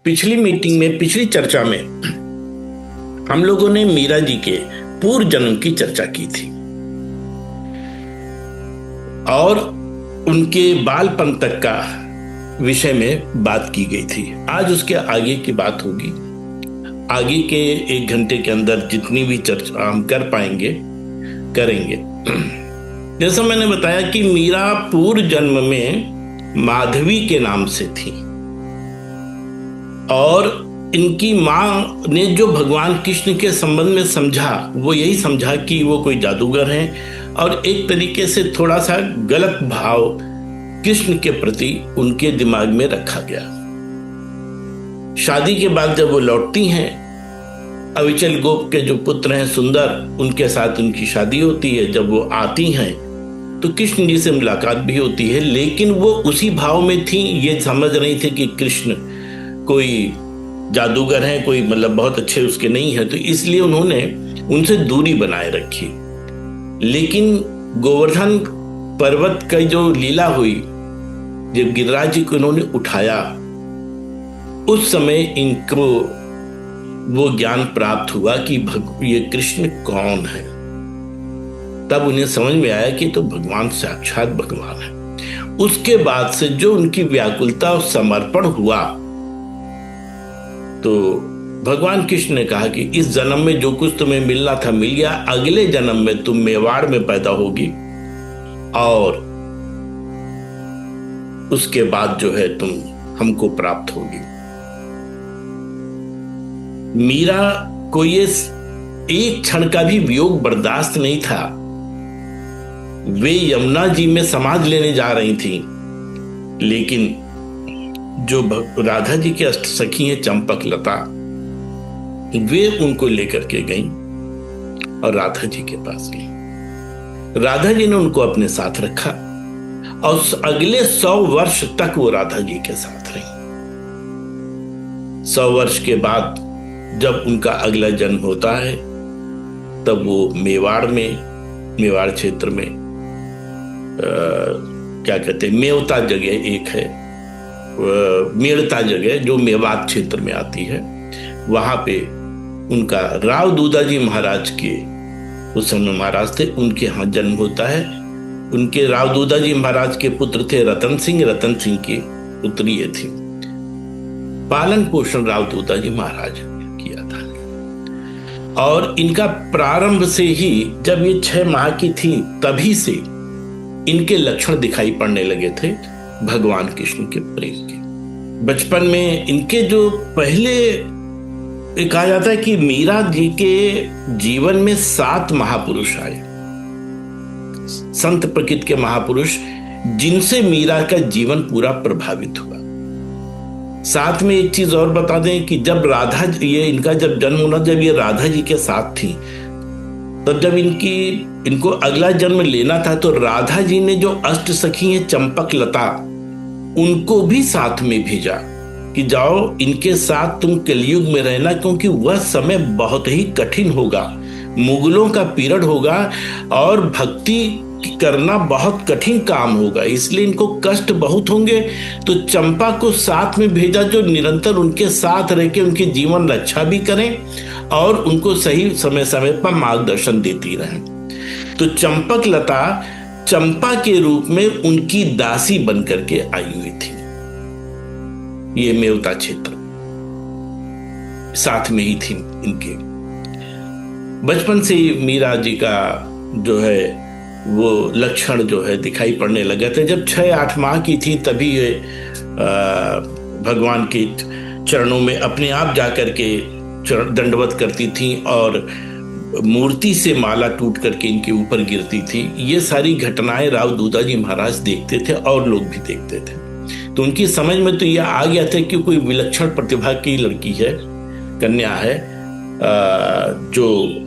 पिछली मीटिंग में, पिछली चर्चा में हम लोगों ने मीरा जी के पूर्व जन्म की चर्चा की थी और उनके बालपन तक का विषय में बात की गई थी। आज उसके आगे की बात होगी। आगे के 1 घंटे के अंदर जितनी भी चर्चा हम कर पाएंगे करेंगे। जैसा मैंने बताया कि मीरा पूर्व जन्म में माधवी के नाम से थी और इनकी माँ ने जो भगवान कृष्ण के संबंध में समझा वो यही समझा कि वो कोई जादूगर हैं और एक तरीके से थोड़ा सा गलत भाव कृष्ण के प्रति उनके दिमाग में रखा गया। शादी के बाद जब वो लौटती हैं, अविचल गोप के जो पुत्र हैं सुंदर, उनके साथ उनकी शादी होती है। जब वो आती हैं तो कृष्ण जी से मुलाकात भी होती है, लेकिन वो उसी भाव में थी, ये समझ रही थी कि कृष्ण कोई जादूगर हैं, कोई मतलब बहुत अच्छे उसके नहीं है, तो इसलिए उन्होंने उनसे दूरी बनाए रखी। लेकिन गोवर्धन पर्वत का जो लीला हुई, जब गिरिराज जी को उन्होंने उठाया, उस समय इनको वो ज्ञान प्राप्त हुआ कि ये कृष्ण कौन है। तब उन्हें समझ में आया कि तो भगवान साक्षात भगवान है। उसके बाद से जो उनकी व्याकुलता और समर्पण हुआ, तो भगवान कृष्ण ने कहा कि इस जन्म में जो कुछ तुम्हें मिलना था मिल गया, अगले जन्म में तुम मेवाड़ में पैदा होगी और उसके बाद जो है तुम हमको प्राप्त होगी। मीरा को ये एक क्षण का भी वियोग बर्दाश्त नहीं था। वे यमुना जी में समाध लेने जा रही थी, लेकिन जो राधा जी के अष्ट सखी हैं चंपक लता, वे उनको लेकर के गईं और राधा जी के पास गईं। राधा जी ने उनको अपने साथ रखा और अगले 100 वर्ष तक वो राधा जी के साथ रही। 100 वर्ष के बाद जब उनका अगला जन्म होता है, तब वो मेवाड़ क्षेत्र में क्या कहते हैं, मेवता जगह एक है, मेड़ता जगह जो मेवात क्षेत्र में आती है, वहां पे उनका राव दूधाजी महाराज के, उस समय महाराज थे, उनके यहाँ जन्म होता है। उनके राव दूधाजी महाराज के पुत्र थे रतन सिंह की पुत्री ये थी। पालन पोषण राव दूधाजी महाराज ने किया था और इनका प्रारंभ से ही, जब ये 6 माह की थी, तभी से इनके लक्षण दिखाई पड़ने लगे थे भगवान कृष्ण के प्रेम के। बचपन में इनके जो पहले कहा जाता है कि मीरा जी के जीवन में 7 महापुरुष आए, संत प्रकृति के महापुरुष, जिनसे मीरा का जीवन पूरा प्रभावित हुआ। साथ में एक चीज और बता दें कि जब इनका जब जन्म हुआ, जब ये राधा जी के साथ थी, तब जब इनको अगला जन्म लेना था, तो राधा जी ने जो अष्ट सखी हैं चंपक लता, उनको भी साथ में भेजा कि जाओ इनके साथ तुम कलयुग में रहना, क्योंकि वह समय बहुत ही कठिन होगा, मुगलों का पीरियड होगा और भक्ति करना बहुत कठिन काम होगा, इसलिए इनको कष्ट बहुत होंगे। तो चंपा को साथ में भेजा, जो निरंतर उनके साथ रह के उनकी जीवन रक्षा भी करें और उनको सही समय समय पर मार्गदर्शन देती रहें। तो चंपक लता चंपा के रूप में उनकी दासी बनकर के आई हुई थी। ये मेवता क्षेत्र साथ में ही थी इनके। बचपन से ही मीरा जी का जो है वो लक्षण जो है दिखाई पड़ने लगे थे। जब 6-8 माह की थी, तभी ये भगवान के चरणों में अपने आप जाकर के दंडवत करती थी और मूर्ति से माला टूट करके इनके ऊपर गिरती थी। ये सारी घटनाएं राव दूधाजी महाराज देखते थे और लोग भी देखते थे। तो उनकी समझ में तो यह आ गया था कि कोई विलक्षण प्रतिभा की लड़की है, कन्या है, जो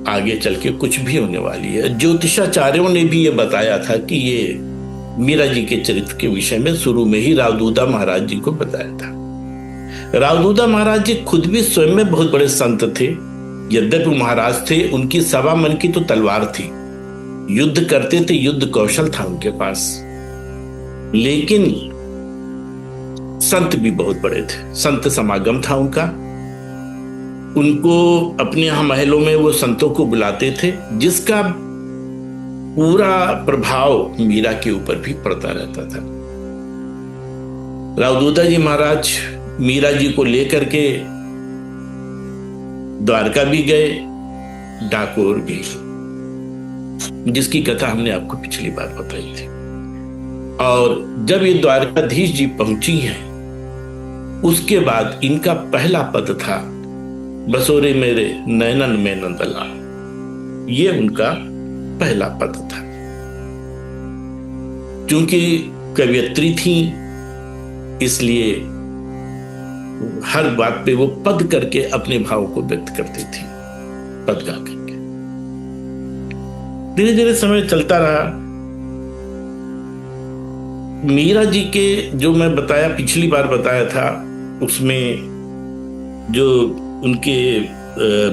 आगे चल के कुछ भी होने वाली है। ज्योतिषाचार्यों ने भी ये बताया था कि ये मीरा जी के चरित्र के विषय में शुरू में ही रावदूदा महाराज जी को बताया था। रावदूदा महाराज जी खुद भी स्वयं में बहुत बड़े संत थे। यद्यपि महाराज थे, उनकी 1.25 मन की तो तलवार थी, युद्ध करते थे, युद्ध कौशल था उनके पास, लेकिन संत भी बहुत बड़े थे, संत समागम था उनका। उनको अपने यहाँ महलों में वो संतों को बुलाते थे, जिसका पूरा प्रभाव मीरा के ऊपर भी पड़ता रहता था। रावदूता जी महाराज मीरा जी को लेकर के द्वारका भी गए, डाकोर भी, जिसकी कथा हमने आपको पिछली बार बताई थी। और जब ये द्वारकाधीश जी पहुंची हैं, उसके बाद इनका पहला पद था बसोरे मेरे नैनन में नंदलाल। ये उनका पहला पद था। क्योंकि कवियत्री थी, इसलिए हर बात पे वो पद करके अपने भाव को व्यक्त करती थी, पद गा करके। धीरे धीरे समय चलता रहा। मीरा जी के जो मैं बताया, पिछली बार बताया था, उसमें जो उनके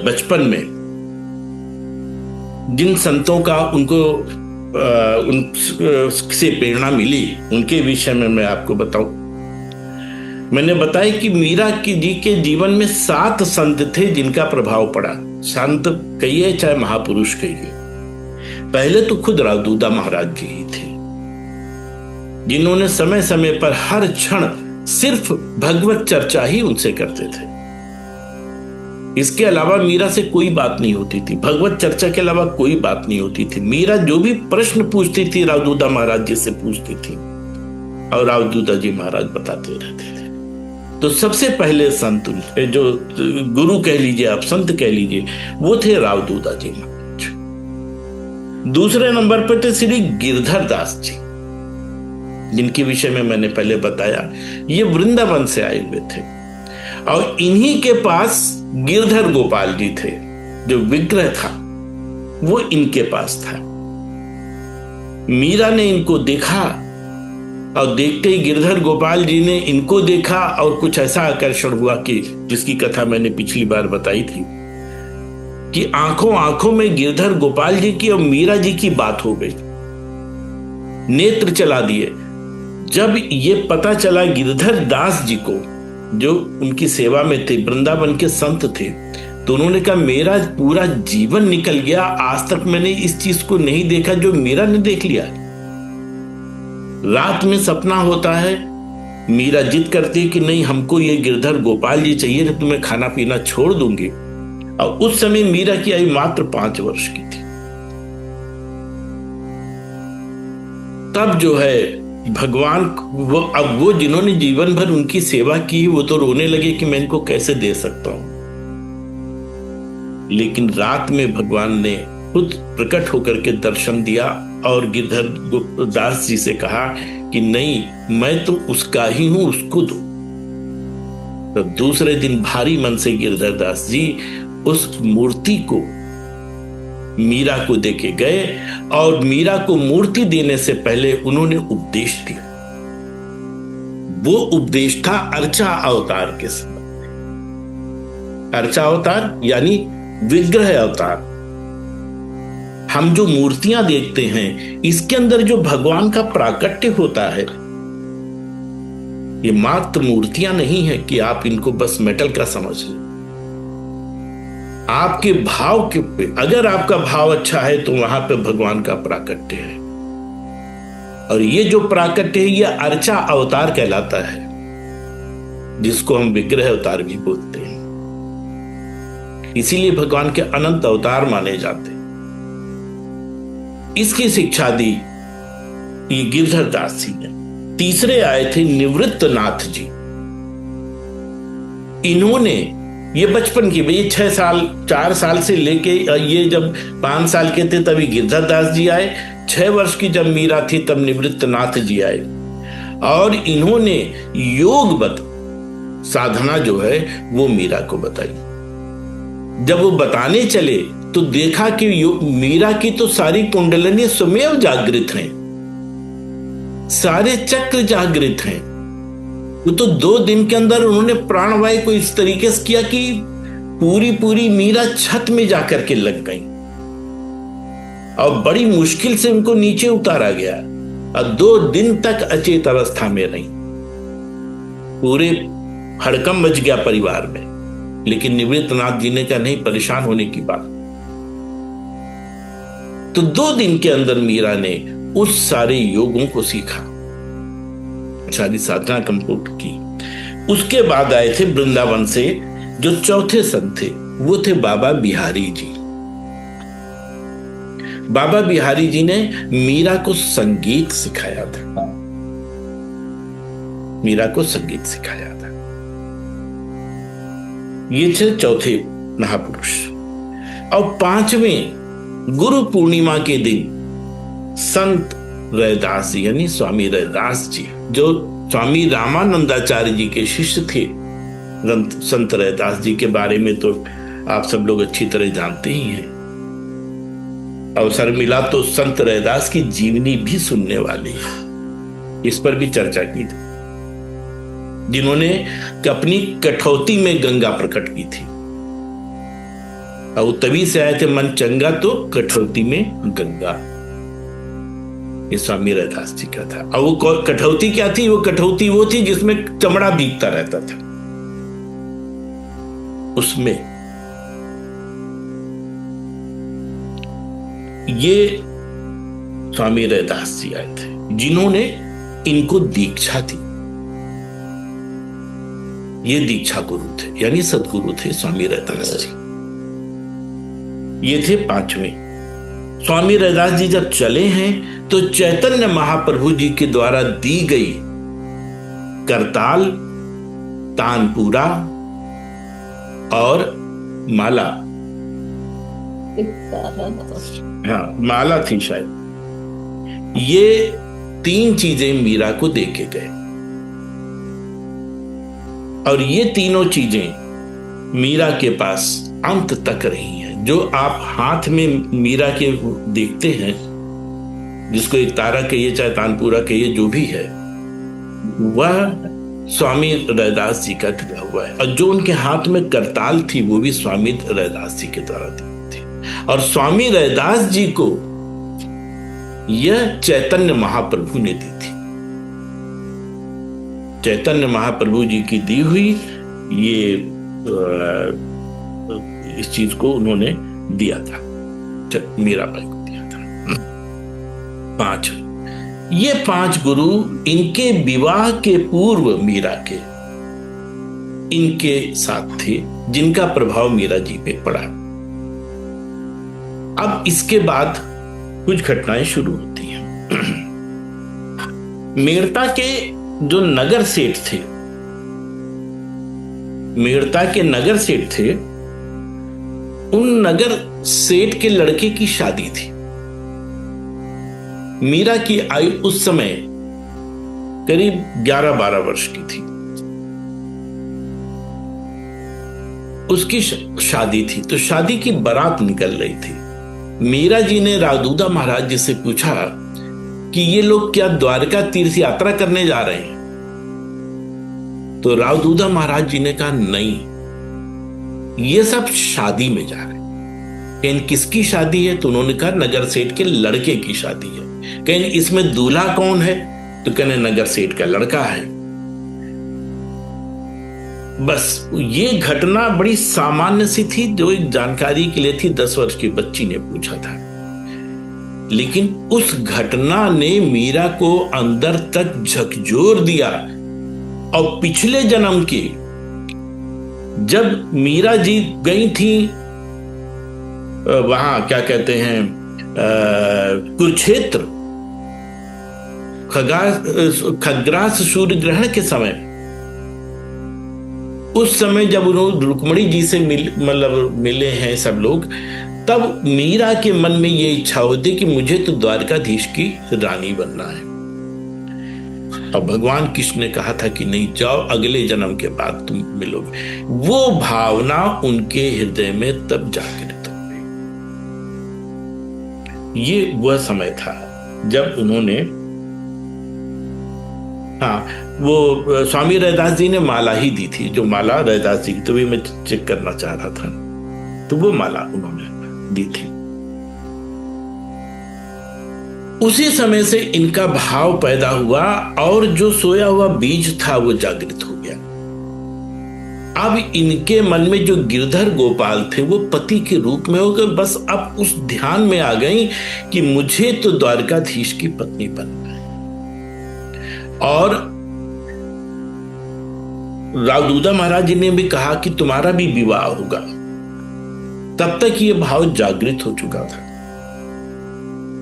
बचपन में जिन संतों का उनको उनसे प्रेरणा मिली, उनके विषय में मैं आपको बताऊं। मैंने बताया कि मीरा जी के जीवन में 7 संत थे जिनका प्रभाव पड़ा। संत कहिए चाहे महापुरुष कहिए। पहले तो खुद रावदूता महाराज जी ही थे, जिन्होंने समय समय पर हर क्षण सिर्फ भगवत चर्चा ही उनसे करते थे। इसके अलावा मीरा से कोई बात नहीं होती थी, भगवत चर्चा के अलावा कोई बात नहीं होती थी। मीरा जो भी प्रश्न पूछती थी, रावदूता महाराज जी से पूछती थी और रावदूता जी महाराज बताते रहते थे। तो सबसे पहले संत, जो गुरु कह लीजिए आप, संत कह लीजिए, वो थे रावदूता जी महाराज। दूसरे नंबर पर थे श्री गिरधर दास जी, जिनके विषय में मैंने पहले बताया। ये वृंदावन से आए हुए थे और इन्हीं के पास गिरधर गोपाल जी थे। जो विग्रह था वो इनके पास था। मीरा ने इनको देखा और देखते ही गिरधर गोपाल जी ने इनको देखा और कुछ ऐसा आकर्षण हुआ कि जिसकी कथा मैंने पिछली बार बताई थी कि आंखों आंखों में गिरधर गोपाल जी की और मीरा जी की बात हो गई। नेत्र चला दिए। जब ये पता चला गिरधर दास जी को, जो उनकी सेवा में थे, वृंदावन के संत थे, तो उन्होंने कहा मेरा पूरा जीवन निकल गया, आज तक मैंने इस चीज को नहीं देखा जो मीरा ने देख लिया। रात में सपना होता है, मीरा जिद करती कि नहीं, हमको ये गिरधर गोपाल जी चाहिए, तो तुम्हें खाना पीना छोड़ दूंगी। और उस समय मीरा की आयु मात्र 5 वर्ष की थी। तब जो है भगवान वो जिन्होंने जीवन भर उनकी सेवा की, वो तो रोने लगे कि मैं इनको कैसे दे सकता हूं। लेकिन रात में भगवान ने खुद प्रकट होकर के दर्शन दिया और गिरधर दास जी से कहा कि नहीं, मैं तो उसका ही हूं, उसको दो। तो दूसरे दिन भारी मन से गिरधर दास जी उस मूर्ति को मीरा को देके गए और मीरा को मूर्ति देने से पहले उन्होंने उपदेश दिया। वो उपदेश था अर्चा अवतार के समय। अर्चा अवतार यानी विग्रह अवतार। हम जो मूर्तियां देखते हैं, इसके अंदर जो भगवान का प्राकट्य होता है, ये मात्र मूर्तियां नहीं है कि आप इनको बस मेटल का समझ लें। आपके भाव के पे, अगर आपका भाव अच्छा है तो वहां पे भगवान का प्राकट्य है। और ये जो प्राकट्य है, ये अर्चा अवतार कहलाता है, जिसको हम विग्रह अवतार भी बोलते हैं। इसीलिए भगवान के अनंत अवतार माने जाते हैं। इसकी शिक्षा दी ये गिरधर दास जी ने। तीसरे आए थे निवृत्त नाथ जी। इन्होंने ये बचपन की, ये 4 साल से लेके ये जब 5 साल के थे तभी गिरधर दास जी आए। 6 वर्ष की जब मीरा थी तब निवृत्त नाथ जी आए और इन्होंने योगवत साधना जो है वो मीरा को बताई। जब वो बताने चले तो देखा कि मीरा की तो सारी कुंडलिनी स्वयं जागृत हैं, सारे चक्र जागृत हैं। वो तो 2 दिन के अंदर उन्होंने प्राणवायु को इस तरीके से किया कि पूरी मीरा छत में जाकर के लग गई और बड़ी मुश्किल से उनको नीचे उतारा गया और 2 दिन तक अचेत अवस्था में रही। पूरे हड़कंप मच गया परिवार में। लेकिन निवृत्तनाथ जी ने कहा नहीं, परेशान होने की बात। तो 2 दिन के अंदर मीरा ने उस सारे योगों को सीखा, सारी साधना कंप्लीट की। उसके बाद आए थे वृंदावन से जो चौथे संत थे, वो थे बाबा बिहारी जी। बाबा बिहारी जी ने मीरा को संगीत सिखाया था, मीरा को संगीत सिखाया था। ये थे चौथे महापुरुष। और 5वें गुरु पूर्णिमा के दिन संत रैदास जी यानी स्वामी रैदास जी, जो स्वामी रामानंदाचार्य जी के शिष्य थे, संत रैदास जी के बारे में तो आप सब लोग अच्छी तरह जानते ही हैं। अवसर मिला तो संत रैदास की जीवनी भी सुनने वाले हैं, इस पर भी चर्चा की थी, जिन्होंने अपनी कठौती में गंगा प्रकट की थी। और तभी से आए थे मन चंगा तो कठौती में गंगा, ये स्वामी रैदास जी का था। और वो कठौती क्या थी? वो कठौती वो थी जिसमें चमड़ा भीगता रहता था, उसमें ये स्वामी रैदास जी आए थे, जिन्होंने इनको दीक्षा दी। ये दीक्षा गुरु थे, यानी सदगुरु थे स्वामी रैदास जी। ये थे 5वें। स्वामी रैदास जी जब चले हैं तो चैतन्य महाप्रभु जी के द्वारा दी गई करताल, तानपुरा और माला, हाँ माला थी शायद, ये 3 चीजें मीरा को दे के गए। और ये तीनों चीजें मीरा के पास अंत तक रही हैं। जो आप हाथ में मीरा के देखते हैं, जिसको एक तारा कहिए चाहे तानपुरा कहिए, जो भी है, वह स्वामी रैदास जी का दिया हुआ है। और जो उनके हाथ में करताल थी वो भी स्वामी रैदास जी के द्वारा दी थी। और स्वामी रैदास जी को यह चैतन्य महाप्रभु ने दी थी। चैतन्य महाप्रभु जी की दी हुई ये इस चीज को उन्होंने दिया था, मीराबाई को दिया था। 5 ये 5 गुरु इनके विवाह के पूर्व मीरा के इनके साथ थे, जिनका प्रभाव मीरा जी पे पड़ा। अब इसके बाद कुछ घटनाएं शुरू होती हैं। मेड़ता के जो नगर सेठ थे, मेड़ता के नगर सेठ थे, उन नगर सेठ के लड़के की शादी थी। मीरा की आयु उस समय करीब 11-12 वर्ष की थी। उसकी शादी थी, तो शादी की बारात निकल रही थी। मीरा जी ने रावदूदा महाराज जी से पूछा कि ये लोग क्या द्वारका तीर्थ यात्रा करने जा रहे हैं? तो रावदूदा महाराज जी ने कहा नहीं, ये सब शादी में जा रहे हैं। कहीं किसकी शादी है? तो उन्होंने कहा नगर सेठ के लड़के की शादी है। कहीं इसमें दूल्हा कौन है? तो कहने नगर सेठ का लड़का है। बस ये घटना बड़ी सामान्य सी थी, जो एक जानकारी के लिए थी। 10 वर्ष की बच्ची ने पूछा था, लेकिन उस घटना ने मीरा को अंदर तक झकझोर दिया। और पिछले जन्म के जब मीरा जी गई थी वहां क्या कहते हैं कुरुक्षेत्र, खग्रास सूर्य ग्रहण के समय, उस समय जब उन्होंने रुक्मणी जी से मिले हैं सब लोग, तब मीरा के मन में ये इच्छा होती कि मुझे तो द्वारकाधीश की रानी बनना है। और भगवान कृष्ण ने कहा था कि नहीं जाओ, अगले जन्म के बाद तुम मिलोगे। वो भावना उनके हृदय में तब जागृत हो गई। ये वह समय था जब उन्होंने, वो स्वामी रैदास जी ने माला ही दी थी, जो माला रैदास जी की, तो भी मैं चेक करना चाह रहा था, तो वो माला उन्होंने दी थी। उसी समय से इनका भाव पैदा हुआ और जो सोया हुआ बीज था वो जागृत हो गया। अब इनके मन में जो गिरधर गोपाल थे वो पति के रूप में हो गए। बस अब उस ध्यान में आ गई कि मुझे तो द्वारकाधीश की पत्नी बनना है। और रावदूदा महाराज जी ने भी कहा कि तुम्हारा भी विवाह होगा। तब तक ये भाव जागृत हो चुका था।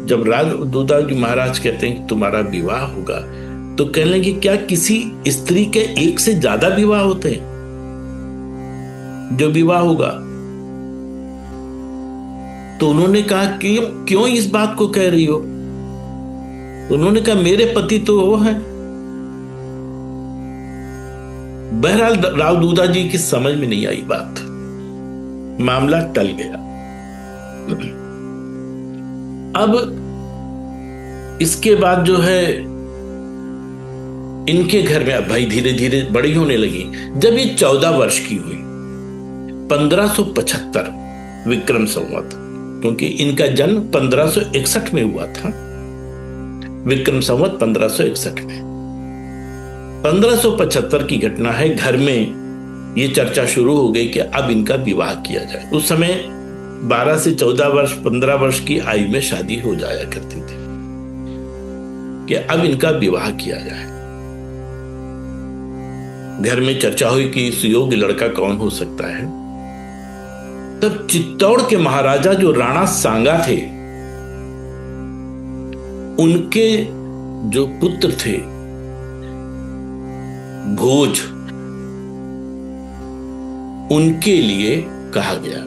जब रावदूदा जी महाराज कहते हैं कि तुम्हारा विवाह होगा, तो कहने लगे क्या किसी स्त्री के एक से ज्यादा विवाह होते हैं? जो विवाह होगा। तो उन्होंने कहा कि क्यों इस बात को कह रही हो? उन्होंने कहा मेरे पति तो वो है। बहरहाल रावदूदा जी की समझ में नहीं आई बात, मामला टल गया। अब इसके बाद जो है इनके घर में अब भाई धीरे धीरे बड़ी होने लगी। जब ये 14 वर्ष की हुई, 1575 विक्रम संवत, क्योंकि इनका जन्म 1561 में हुआ था, विक्रम संवत 1561 में। 1575 की घटना है। घर में ये चर्चा शुरू हो गई कि अब इनका विवाह किया जाए। उस समय 12 से 14 वर्ष 15 वर्ष की आयु में शादी हो जाया करती थी कि अब इनका विवाह किया जाए। घर में चर्चा हुई कि इस योग्य लड़का कौन हो सकता है। तब चित्तौड़ के महाराजा जो राणा सांगा थे, उनके जो पुत्र थे भोज, उनके लिए कहा गया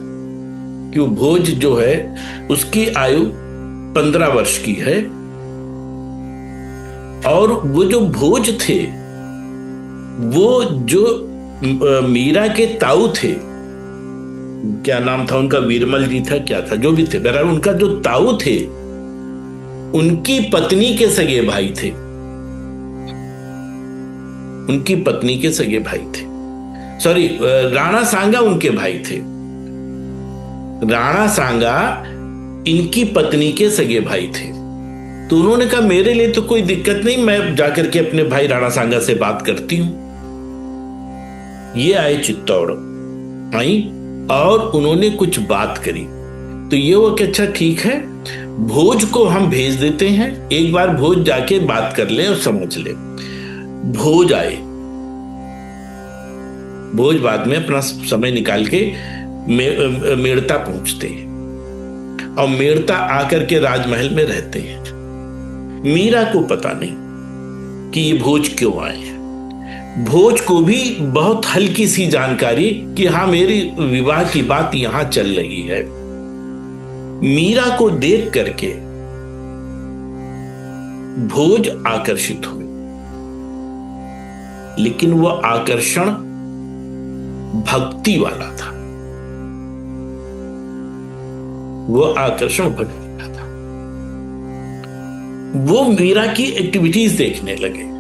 कि वो भोज जो है उसकी आयु 15 वर्ष की है। और वो जो भोज थे वो जो मीरा के ताऊ थे, क्या नाम था उनका, वीरमल जी था क्या था, जो भी थे, बहरहाल उनका जो ताऊ थे उनकी पत्नी के सगे भाई थे। उनकी पत्नी के सगे भाई थे, सॉरी, राणा सांगा उनके भाई थे। राणा सांगा इनकी पत्नी के सगे भाई थे। तो उन्होंने कहा मेरे लिए तो कोई दिक्कत नहीं, मैं जाकर के अपने भाई राणा सांगा से बात करती हूं। ये आए चित्तौड़, आई और उन्होंने कुछ बात करी। तो ये वो कि अच्छा ठीक है, भोज को हम भेज देते हैं, एक बार भोज जाके बात कर ले और समझ ले। भोज आए। भोज बाद में अपना समय निकाल के मेड़ता पहुंचते हैं और मेड़ता आकर के राजमहल में रहते हैं। मीरा को पता नहीं कि ये भोज क्यों आए हैं। भोज को भी बहुत हल्की सी जानकारी कि हाँ मेरी विवाह की बात यहां चल रही है। मीरा को देख करके भोज आकर्षित हुए, लेकिन वह आकर्षण भक्ति वाला था। वह आकर्षण भक्ति वाला था। वो मीरा की एक्टिविटीज देखने लगे।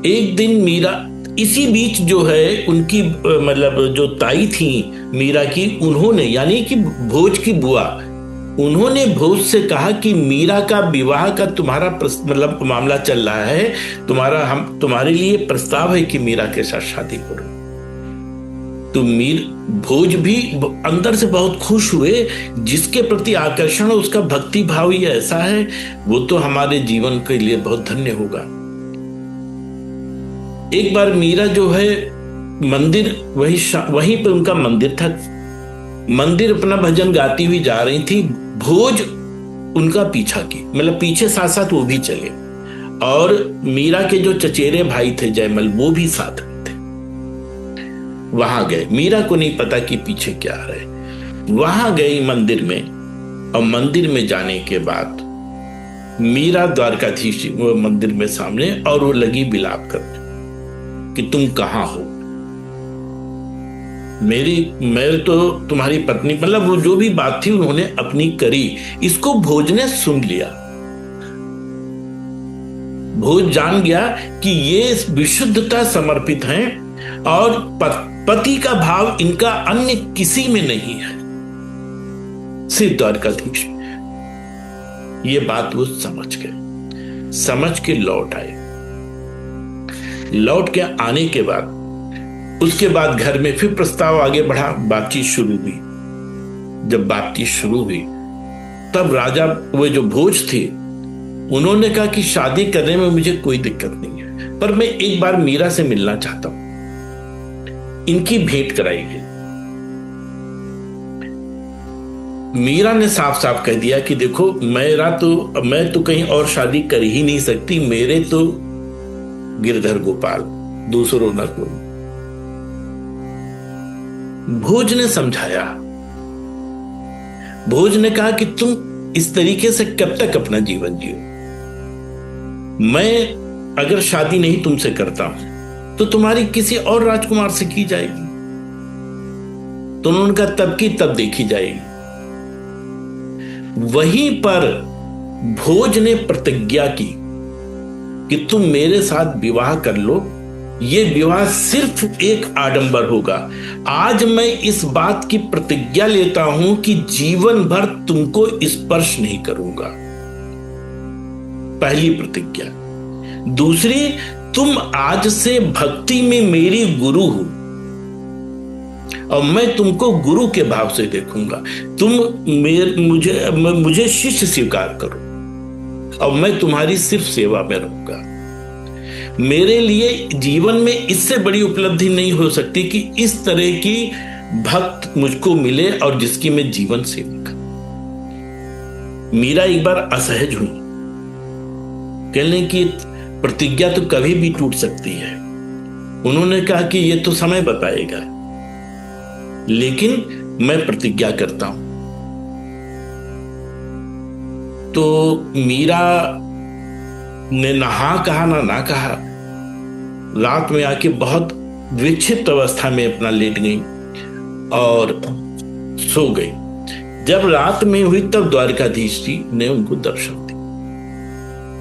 एक दिन मीरा, इसी बीच जो है उनकी मतलब जो ताई थी मीरा की, उन्होंने यानी कि भोज की बुआ, उन्होंने भोज से कहा कि मीरा का विवाह का तुम्हारा मतलब मामला चल रहा है, हम तुम्हारे लिए प्रस्ताव है कि मीरा के साथ शादी करो। तो भोज भी अंदर से बहुत खुश हुए। जिसके प्रति आकर्षण उसका भक्ति भाव ही ऐसा है, वो तो हमारे जीवन के लिए बहुत धन्य होगा। एक बार मीरा जो है मंदिर, वहीं पर उनका मंदिर था, मंदिर अपना भजन गाती हुई जा रही थी। भोज उनका पीछा की, मतलब पीछे साथ साथ वो भी चले। और मीरा के जो चचेरे भाई थे जयमल, वो भी साथ में थे। वहां गए, मीरा को नहीं पता कि पीछे क्या है। वहां गई मंदिर में, और मंदिर में जाने के बाद मीरा द्वारकाधीश वो मंदिर में सामने, और वो लगी विलाप करने कि तुम कहां हो, मैं तो तुम्हारी पत्नी, मतलब वो जो भी बात थी उन्होंने अपनी करी। इसको भोज ने सुन लिया। भोज जान गया कि ये विशुद्धता समर्पित हैं और पति का भाव इनका अन्य किसी में नहीं है, सिर्फ द्वारकाधीश। ये बात वो समझ गए, समझ के लौट आए। लौट के आने के बाद उसके बाद घर में फिर प्रस्ताव आगे बढ़ा, बातचीत शुरू हुई। जब बातचीत शुरू हुई तब राजा, वो जो भोज थे, उन्होंने कहा कि शादी करने में मुझे कोई दिक्कत नहीं है, पर मैं एक बार मीरा से मिलना चाहता हूं। इनकी भेंट कराई गई। मीरा ने साफ साफ कह दिया कि देखो, मैं तो कहीं और शादी कर ही नहीं सकती, मेरे तो गिरधर गोपाल, दूसरों न कोई। भोज ने समझाया। भोज ने कहा कि तुम इस तरीके से कब तक अपना जीवन जियो? मैं अगर शादी नहीं तुमसे करता हूं तो तुम्हारी किसी और राजकुमार से की जाएगी, तो उन्होंने कहा तब की तब देखी जाएगी। वहीं पर भोज ने प्रतिज्ञा की कि तुम मेरे साथ विवाह कर लो, ये विवाह सिर्फ एक आडंबर होगा। आज मैं इस बात की प्रतिज्ञा लेता हूं कि जीवन भर तुमको स्पर्श नहीं करूंगा, पहली प्रतिज्ञा। दूसरी, तुम आज से भक्ति में मेरी गुरु हो और मैं तुमको गुरु के भाव से देखूंगा। तुम मुझे शिष्य स्वीकार करो और मैं तुम्हारी सिर्फ सेवा में रहूंगा। मेरे लिए जीवन में इससे बड़ी उपलब्धि नहीं हो सकती कि इस तरह की भक्त मुझको मिले और जिसकी मैं जीवन सेवा करूं। मीरा एक बार असहज हुई, कहने की प्रतिज्ञा तो कभी भी टूट सकती है। उन्होंने कहा कि यह तो समय बताएगा, लेकिन मैं प्रतिज्ञा करता हूं। तो मीरा ने ना हाँ कहा ना कहा, रात में आके बहुत विक्षिप्त अवस्था में अपना लेट गई और सो गई। जब रात में हुई तब द्वारकाधीश जी ने उनको दर्शन दिया।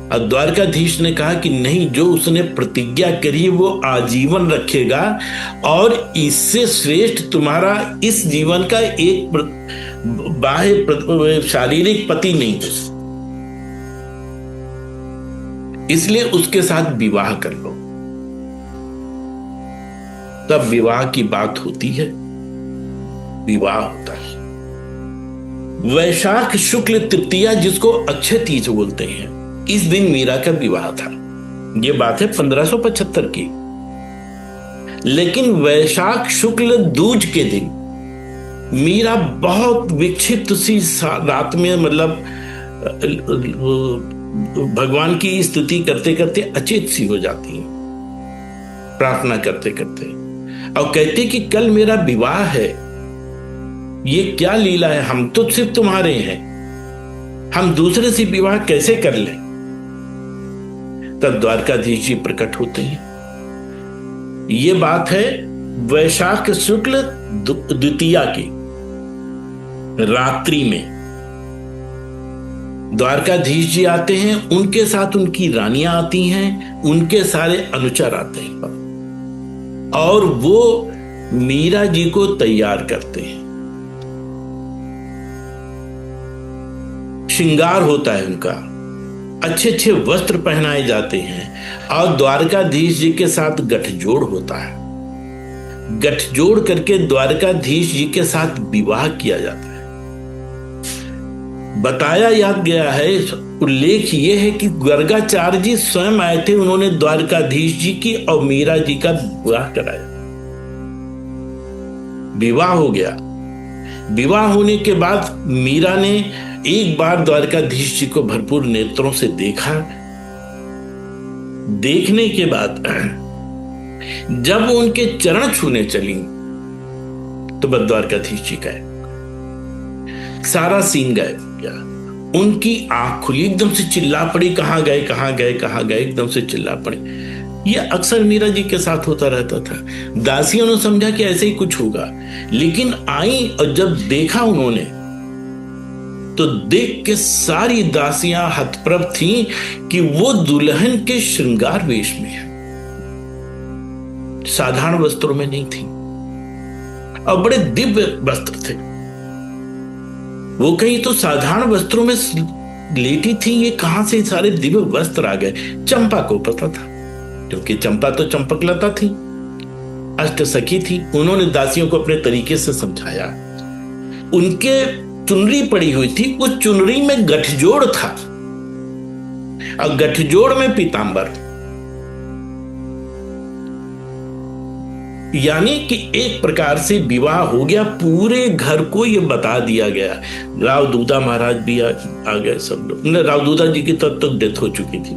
अब द्वारकाधीश ने कहा कि नहीं, जो उसने प्रतिज्ञा करी वो आजीवन रखेगा और इससे श्रेष्ठ तुम्हारा इस जीवन का एक बाह्य शारीरिक पति नहीं है, इसलिए उसके साथ विवाह कर लो। तब विवाह की बात होती है, विवाह होता है। वैशाख शुक्ल तृतीया, जिसको अक्षय तीज बोलते हैं, इस दिन मीरा का विवाह था। यह बात है 1575 की। लेकिन वैशाख शुक्ल दूज के दिन मीरा बहुत विक्षिप्त सी रात में, मतलब भगवान की स्तुति करते करते अचेत सी हो जाती है, प्रार्थना करते करते, और कहते कि कल मेरा विवाह है, ये क्या लीला है, हम तो सिर्फ तुम्हारे हैं, हम दूसरे से विवाह कैसे कर लें? तब द्वारकाधीश जी प्रकट होते हैं। ये बात है वैशाख शुक्ल द्वितीया की रात्रि में। द्वारकाधीश जी आते हैं, उनके साथ उनकी रानियां आती हैं, उनके सारे अनुचर आते हैं और वो मीरा जी को तैयार करते हैं। श्रृंगार होता है उनका, अच्छे अच्छे वस्त्र पहनाए जाते हैं और द्वारकाधीश जी के साथ गठजोड़ होता है। गठजोड़ करके द्वारकाधीश जी के साथ विवाह किया जाता है। बताया याद गया है, उल्लेख यह है कि गर्गाचार्य जी स्वयं आए थे, उन्होंने द्वारकाधीश जी की और मीरा जी का विवाह कराया। विवाह हो गया। विवाह होने के बाद मीरा ने एक बार द्वारकाधीश जी को भरपूर नेत्रों से देखा। देखने के बाद जब वो उनके चरण छूने चली तो बस द्वारकाधीश जी गए, सारा सीन गायब हो गया। उनकी आंख खुली, एकदम से चिल्ला पड़ी, कहां गए कहां गए कहां गए, एकदम से चिल्ला पड़ी। यह अक्सर मीरा जी के साथ होता रहता था। दासियों ने समझा कि ऐसे ही कुछ होगा, लेकिन आई और जब देखा उन्होंने तो देख के सारी दासियां हतप्रभ थीं कि वो दुल्हन के श्रृंगार वेश में है, साधारण वस्त्रों में नहीं थी और बड़े दिव्य वस्त्र थे। वो कहीं तो साधारण वस्त्रों में लेटी थी, ये कहां से सारे दिव्य वस्त्र आ गए? चंपा को पता था, क्योंकि चंपा तो चंपकलता थी, अष्ट सखी थी। उन्होंने दासियों को अपने तरीके से समझाया। उनके चुनरी पड़ी हुई थी, उस चुनरी में गठजोड़ था, और गठजोड़ में पीतांबर, यानी कि एक प्रकार से विवाह हो गया। पूरे घर को यह बता दिया गया। राव दूधा महाराज भी आ गए, सब लोग। राव दूधा जी की तब तक डेथ हो चुकी थी।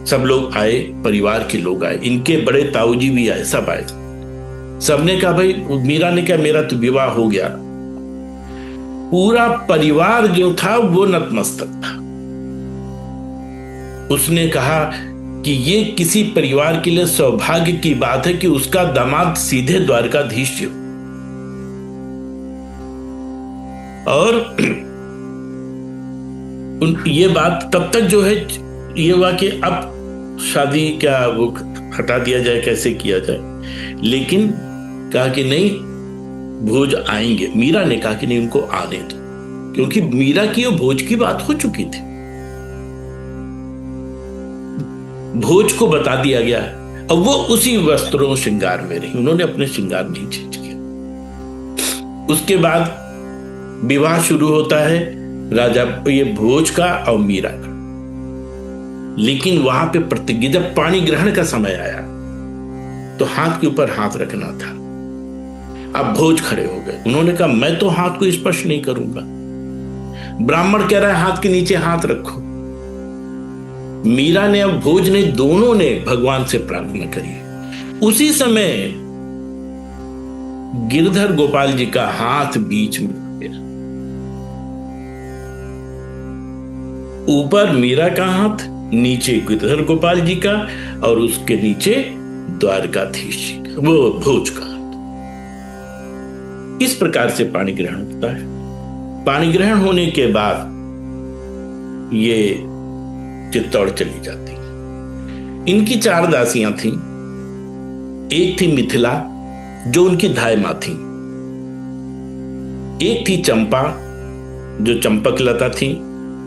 सब लोग आए, परिवार के लोग आए, इनके बड़े ताऊजी भी आए, सब आए। सबने कहा भाई, मीरा ने कहा मेरा तो विवाह हो गया। पूरा परिवार जो था वो नतमस्तक था। उसने कहा कि ये किसी परिवार के लिए सौभाग्य की बात है कि उसका दामाद सीधे द्वारकाधीश हो। और ये बात तब तक जो है ये हुआ कि अब शादी क्या वो हटा दिया जाए, कैसे किया जाए। लेकिन कहा कि नहीं, भोज आएंगे। मीरा ने कहा कि नहीं, उनको आने दो, क्योंकि मीरा की वो भोज की बात हो चुकी थी। भोज को बता दिया गया, अब वो उसी वस्त्रों श्रृंगार में रही, उन्होंने अपने श्रृंगार नहीं चेंज किया। उसके बाद विवाह शुरू होता है राजा ये भोज का और मीरा का। लेकिन वहां पे प्रतिज्ञा, जब पानी ग्रहण का समय आया तो हाथ के ऊपर हाथ रखना था। अब भोज खड़े हो गए, उन्होंने कहा मैं तो हाथ को स्पर्श नहीं करूंगा। ब्राह्मण कह रहा है हाथ के नीचे हाथ रखो। मीरा ने, अब भोज ने, दोनों ने भगवान से प्रार्थना करी। उसी समय गिरधर गोपाल जी का हाथ बीच में गया, ऊपर मीरा का हाथ, नीचे गिरधर गोपाल जी का, और उसके नीचे द्वारकाधीश जी का, वो भोज का हाथ। इस प्रकार से पाणी ग्रहण होता है। पाणी ग्रहण होने के बाद ये चित्तौड़ चली जाती। इनकी 4 दासियां थीं। एक थी मिथिला, जो उनकी धाय मां थी। एक थी चंपा, जो चंपकलता थी,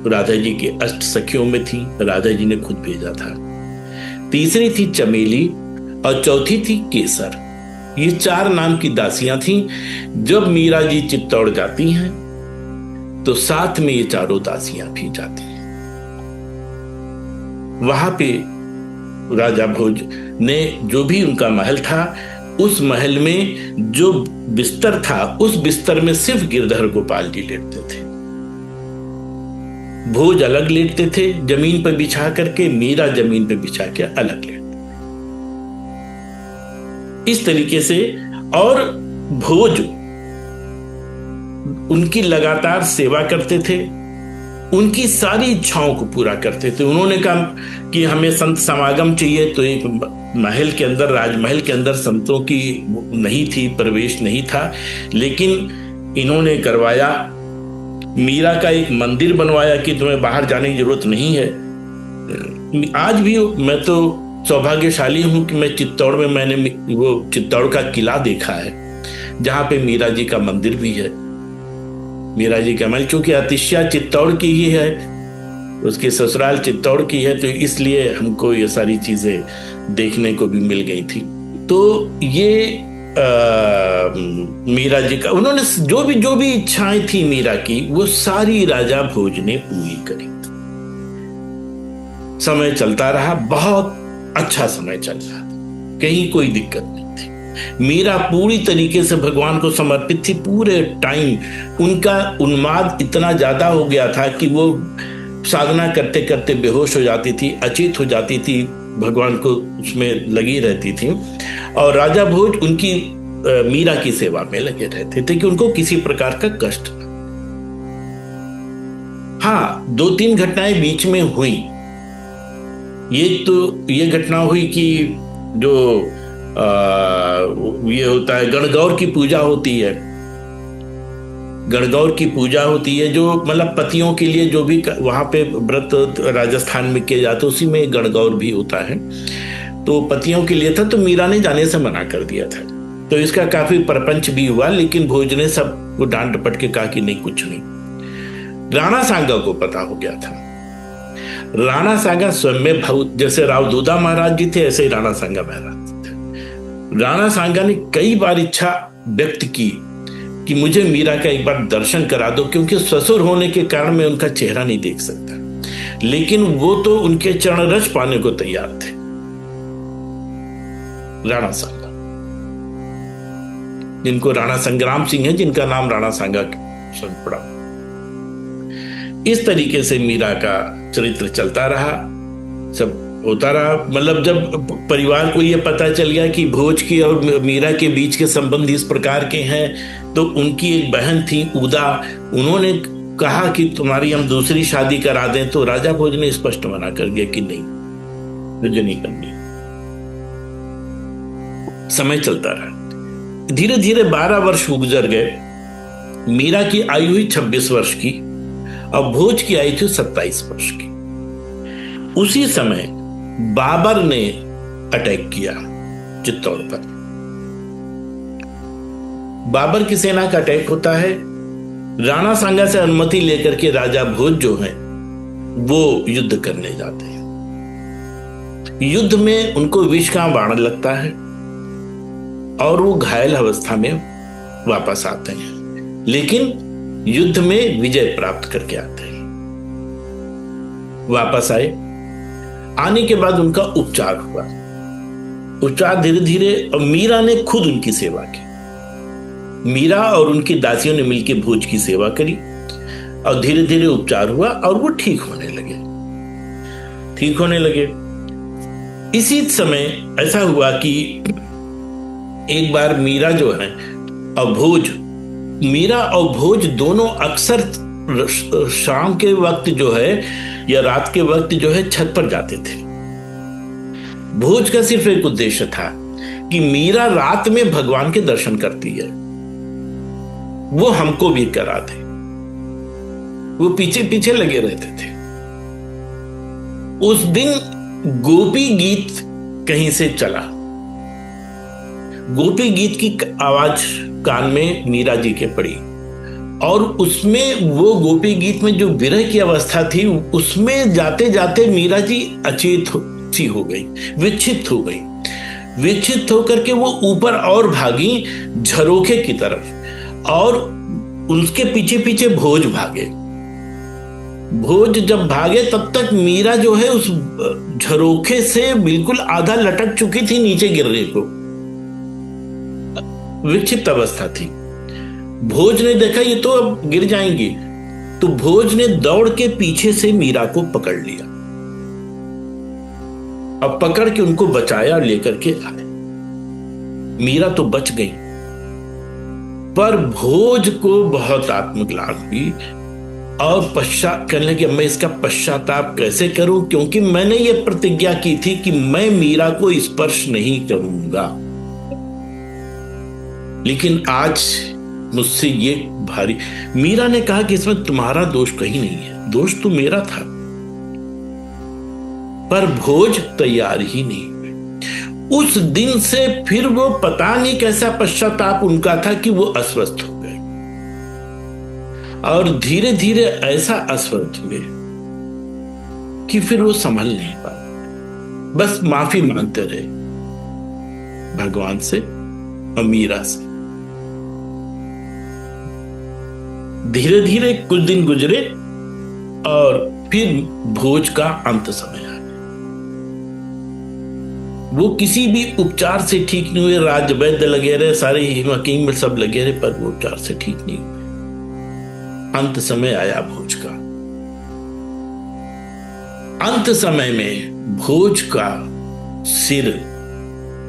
राधा जी के अष्ट सखियों में थी, राधा जी ने खुद भेजा था। तीसरी थी चमेली, और चौथी थी केसर। ये 4 नाम की दासियां थीं। जब मीरा जी चित्तौड़ जाती हैं तो साथ में ये 4 दासियां भी जाती हैं। वहां पे राजा भोज ने, जो भी उनका महल था, उस महल में जो बिस्तर था, उस बिस्तर में सिर्फ गिरधर गोपाल जी लेटते थे। भोज अलग लेटते थे जमीन पर बिछा करके, मीरा जमीन पर बिछा के अलग लेटते, इस तरीके से। और भोज उनकी लगातार सेवा करते थे, उनकी सारी इच्छाओं को पूरा करते थे। उन्होंने कहा कि हमें संत समागम चाहिए, तो एक महल के अंदर, राजमहल के अंदर संतों की नहीं थी, प्रवेश नहीं था, लेकिन इन्होंने करवाया। मीरा का एक मंदिर बनवाया कि तुम्हें बाहर जाने की जरूरत नहीं है। आज भी मैं तो सौभाग्यशाली हूं कि मैं चित्तौड़ में, मैंने वो चित्तौड़ का किला देखा है, जहां पे मीरा जी का मंदिर भी है। मीरा जी का महल, चूंकि अतिश्या चित्तौड़ की ही है, उसकी ससुराल चित्तौड़ की है, तो इसलिए हमको ये सारी चीजें देखने को भी मिल गई थी। तो ये मीरा जी का, उन्होंने जो भी इच्छाएं थी मीरा की, वो सारी राजा भोज ने पूरी करी। समय चलता रहा, बहुत अच्छा समय चल रहा था, कहीं कोई दिक्कत नहीं थी। मीरा पूरी तरीके से भगवान को समर्पित थी। पूरे टाइम उनका उन्माद इतना ज्यादा हो गया था कि वो साधना करते करते बेहोश हो जाती थी, अचेत हो जाती थी, भगवान को उसमें लगी रहती थी। और राजा भोज उनकी मीरा की सेवा में लगे रहते थे कि उनको किसी प्रकार का कष्ट न। हाँ, 2-3 घटनाएं बीच में हुई। ये घटना हुई कि जो ये होता है, गणगौर की पूजा होती है। गणगौर की पूजा होती है, जो मतलब पतियों के लिए जो भी वहां पे व्रत राजस्थान में किए जाते, उसी में गणगौर भी होता है। तो पतियों के लिए था, तो मीरा ने जाने से मना कर दिया था। तो इसका काफी प्रपंच भी हुआ, लेकिन भोज ने सब वो डांट डपट के कहा कि नहीं, कुछ नहीं। राणा सांगा को पता हो गया था। राणा सांगा स्वयं में बहुत, जैसे राव दूधा महाराज जी थे ऐसे ही राणा सांगा महाराज थे। राणा सांगा ने कई बार इच्छा व्यक्त की कि मुझे मीरा का एक बार दर्शन करा दो, क्योंकि ससुर होने के कारण मैं उनका चेहरा नहीं देख सकता। लेकिन वो तो उनके चरण रज पाने को तैयार थे, राणा सांगा, जिनको राणा संग्राम सिंह है, जिनका नाम राणा सांगा पड़ा। इस तरीके से मीरा का चरित्र चलता रहा, सब होता रहा। मतलब जब परिवार को यह पता चल गया कि भोज की और मीरा के बीच के संबंध इस प्रकार के हैं, तो उनकी एक बहन थी उदा, उन्होंने कहा कि तुम्हारी हम दूसरी शादी करा दें। तो राजा भोज ने स्पष्ट मना कर दिया कि नहीं, मुझे नहीं करनी। समय चलता रहा, धीरे धीरे 12 वर्ष गुजर गए। मीरा की आयु हुई 26 वर्ष की और भोज की आयु थी 27 वर्ष की। उसी समय बाबर ने अटैक किया चित्तौड़ पर। बाबर की सेना का अटैक होता है। राणा सांगा से अनुमति लेकर के राजा भोज जो हैं वो युद्ध करने जाते हैं। युद्ध में उनको विष का बाण लगता है और वो घायल अवस्था में वापस आते हैं, लेकिन युद्ध में विजय प्राप्त करके आते हैं। वापस आए, आने के बाद उनका उपचार हुआ। उपचार धीरे धीरे, और मीरा ने खुद उनकी सेवा की। मीरा और उनकी दासियों ने मिलकर भोज की सेवा करी और धीरे धीरे उपचार हुआ और वो ठीक होने लगे। इसी समय ऐसा हुआ कि एक बार मीरा जो है और भोज, मीरा और भोज दोनों अक्सर शाम के वक्त जो है या रात के वक्त जो है छत पर जाते थे। भोज का सिर्फ एक उद्देश्य था कि मीरा रात में भगवान के दर्शन करती है, वो हमको भी करा दे। वो पीछे पीछे लगे रहते थे। उस दिन गोपी गीत कहीं से चला। गोपी गीत की आवाज कान में मीरा जी के पड़ी और उसमें वो गोपी गीत में जो विरह की अवस्था थी, उसमें जाते जाते मीरा जी अचेत सी हो गई, विक्षिप्त हो गई। विक्षिप्त होकर के वो ऊपर और भागी झरोखे की तरफ, और उनके पीछे पीछे भोज भागे। भोज जब भागे तब तक मीरा जो है उस झरोखे से बिल्कुल आधा लटक चुकी थी नीचे गिरने को, विक्षिप्त अवस्था थी। भोज ने देखा ये तो अब गिर जाएंगी, तो भोज ने दौड़ के पीछे से मीरा को पकड़ लिया। अब पकड़ के उनको बचाया और लेकर के आए। मीरा तो बच गई, पर भोज को बहुत आत्मग्लानि हुई और पश्चात करने लगे, मैं इसका पश्चाताप कैसे करूं, क्योंकि मैंने ये प्रतिज्ञा की थी कि मैं मीरा को स्पर्श नहीं करूंगा। लेकिन आज मुझसे ये भारी। मीरा ने कहा कि इसमें तुम्हारा दोष कहीं नहीं है, दोष तो मेरा था। पर भोज तैयार ही नहीं। उस दिन से फिर वो पता नहीं कैसा पश्चाताप उनका था कि वो अस्वस्थ हो गए और धीरे धीरे ऐसा अस्वस्थ हुए कि फिर वो संभल नहीं पाए, बस माफी मांगते रहे भगवान से और मीरा से। धीरे धीरे कुछ दिन गुजरे और फिर भोज का अंत समय आ गया। वो किसी भी उपचार से ठीक नहीं हुए, राज वैद्य लगे रहे, सारे हकीम में सब लगे रहे, पर वो उपचार से ठीक नहीं हुए। अंत समय आया भोज का। अंत समय में भोज का सिर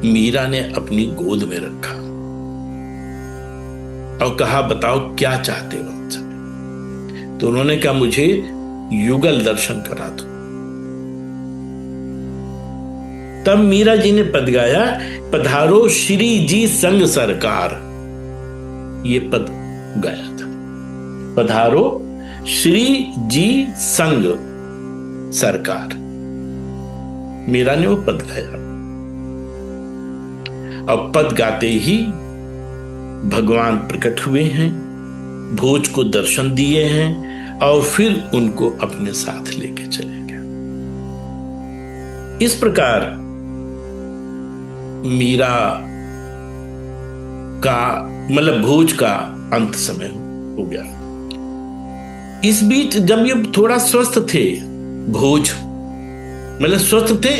मीरा ने अपनी गोद में रखा और कहा, बताओ क्या चाहते हो मुझसे? तो उन्होंने कहा, मुझे युगल दर्शन करा दो। तब मीरा जी ने पद गाया, पधारो श्री जी संग सरकार। ये पद गाया था, पधारो श्री जी संग सरकार। मीरा ने वो पद गाया और पद गाते ही भगवान प्रकट हुए हैं, भोज को दर्शन दिए हैं और फिर उनको अपने साथ लेके चले गए। इस प्रकार मीरा का मतलब भोज का अंत समय हो गया। इस बीच जब ये थोड़ा स्वस्थ थे, भोज मतलब स्वस्थ थे,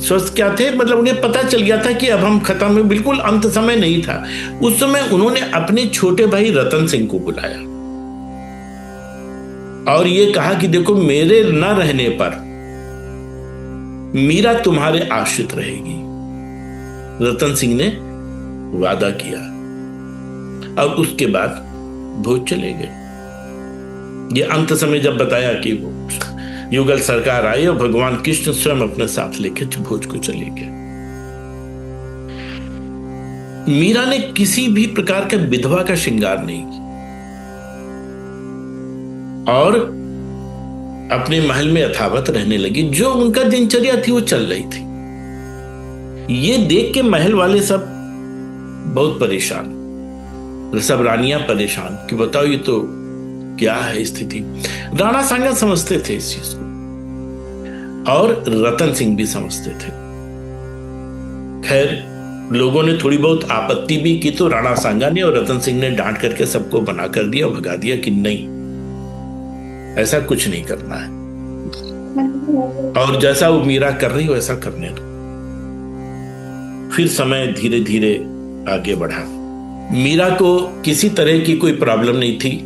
स्वस्थ क्या थे मतलब उन्हें पता चल गया था कि अब हम खत्म, बिल्कुल अंत समय नहीं था। उस समय उन्होंने अपने छोटे भाई रतन सिंह को बुलाया और ये कहा कि देखो, मेरे न रहने पर मीरा तुम्हारे आश्रित रहेगी। रतन सिंह ने वादा किया और उसके बाद भोज चले गए। ये अंत समय जब बताया कि वो युगल सरकार आई और भगवान कृष्ण स्वयं अपने साथ लेके भोज को चले गए। मीरा ने किसी भी प्रकार का विधवा का श्रृंगार नहीं किया और अपने महल में यथावत रहने लगी। जो उनका दिनचर्या थी वो चल रही थी। ये देख के महल वाले सब बहुत परेशान, सब रानियां परेशान कि बताओ ये तो क्या है स्थिति। राणा सांगा समझते थे इस चीज को और रतन सिंह भी समझते थे। खैर लोगों ने थोड़ी बहुत आपत्ति भी की तो राणा सांगा ने और रतन सिंह ने डांट करके सबको मना कर दिया और भगा दिया कि नहीं, ऐसा कुछ नहीं करना है और जैसा वो मीरा कर रही हो ऐसा करने दो। फिर समय धीरे धीरे आगे बढ़ा। मीरा को किसी तरह की कोई प्रॉब्लम नहीं थी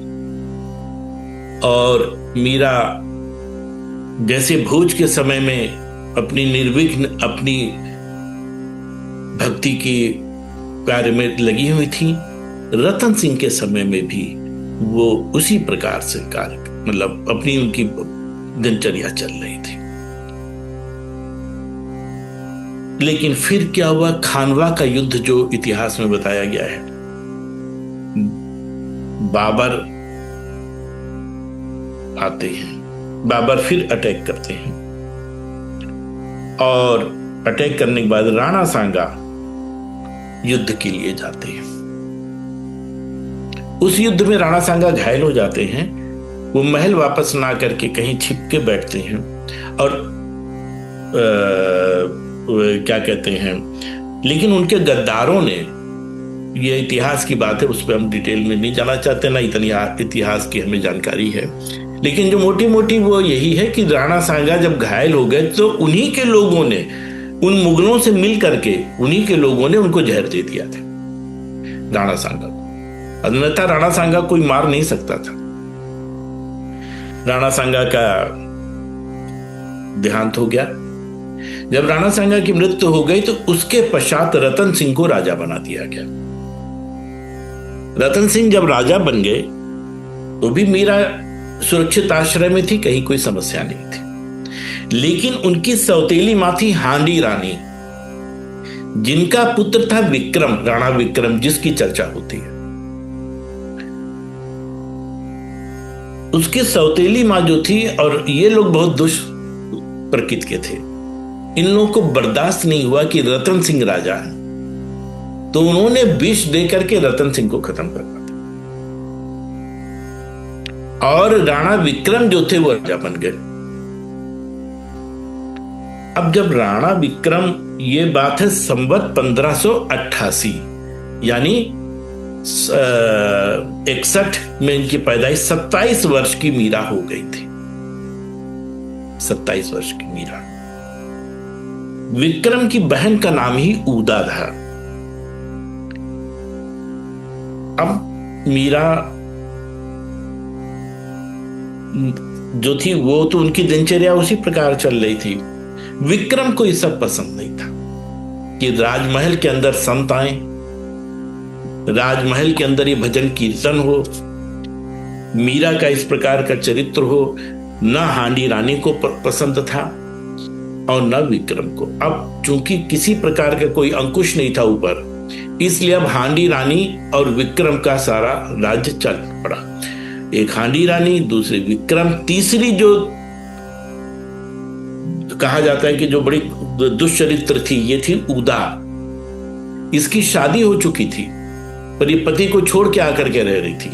और मीरा जैसे भोज के समय में अपनी निर्विघ्न अपनी भक्ति के कार्य में लगी हुई थी, रतन सिंह के समय में भी वो उसी प्रकार से कार्य मतलब अपनी उनकी दिनचर्या चल रही थी। लेकिन फिर क्या हुआ, खानवा का युद्ध जो इतिहास में बताया गया है, बाबर आते हैं, बाबर फिर अटैक करते हैं और अटैक करने के बाद राणा सांगा युद्ध के लिए जाते हैं। उस युद्ध में राणा सांगा घायल हो जाते हैं। वो महल वापस ना करके कहीं छिप के बैठते हैं और क्या कहते हैं, लेकिन उनके गद्दारों ने, ये इतिहास की बात है उस पर हम डिटेल में नहीं जाना चाहते, ना इतनी इतिहास की हमें जानकारी है, लेकिन जो मोटी मोटी वो यही है कि राणा सांगा जब घायल हो गए तो उन्हीं के लोगों ने, उन मुगलों से मिल करके उन्हीं के लोगों ने उनको जहर दे दिया था राणा सांगा को। अन्यथा राणा सांगा कोई मार नहीं सकता था। राणा सांगा का देहांत हो गया। जब राणा सांगा की मृत्यु हो गई तो उसके पश्चात रतन सिंह को राजा बना दिया गया। रतन सिंह जब राजा बन गए तो भी मीरा सुरक्षित आश्रय में थी, कहीं कोई समस्या नहीं थी। लेकिन उनकी सौतेली मां थी हांडी रानी, जिनका पुत्र था विक्रम, राणा विक्रम, जिसकी चर्चा होती है। उसकी सौतेली मां जो थी, और ये लोग बहुत दुष्ट प्रकृति के थे, इन लोगों को बर्दाश्त नहीं हुआ कि रतन सिंह राजा है, तो उन्होंने विष देकर के रतन सिंह को खत्म कर दिया और राणा विक्रम जो थे वो राजा बन गए। अब जब राणा विक्रम, ये बात है संवत 1588 यानी 61 में इनकी पैदाइश, 27 वर्ष की मीरा हो गई थी। 27 वर्ष की मीरा। विक्रम की बहन का नाम ही उदा था। अब मीरा जो थी वो तो उनकी दिनचर्या उसी प्रकार चल रही थी। विक्रम को ये सब पसंद नहीं था कि राजमहल के अंदर संत आए, राजमहल के अंदर ये भजन कीर्तन हो, मीरा का इस प्रकार का चरित्र हो। न हांडी रानी को पसंद था और न विक्रम को। अब चूंकि किसी प्रकार का कोई अंकुश नहीं था ऊपर, इसलिए अब हांडी रानी और विक्रम का सारा राज्य चल पड़ा। एक हांडी रानी, दूसरी विक्रम, तीसरी जो कहा जाता है कि जो बड़ी दुष्चरित्र थी, ये थी उदा। इसकी शादी हो चुकी थी पर ये पति को छोड़ के आकर के रह रही थी।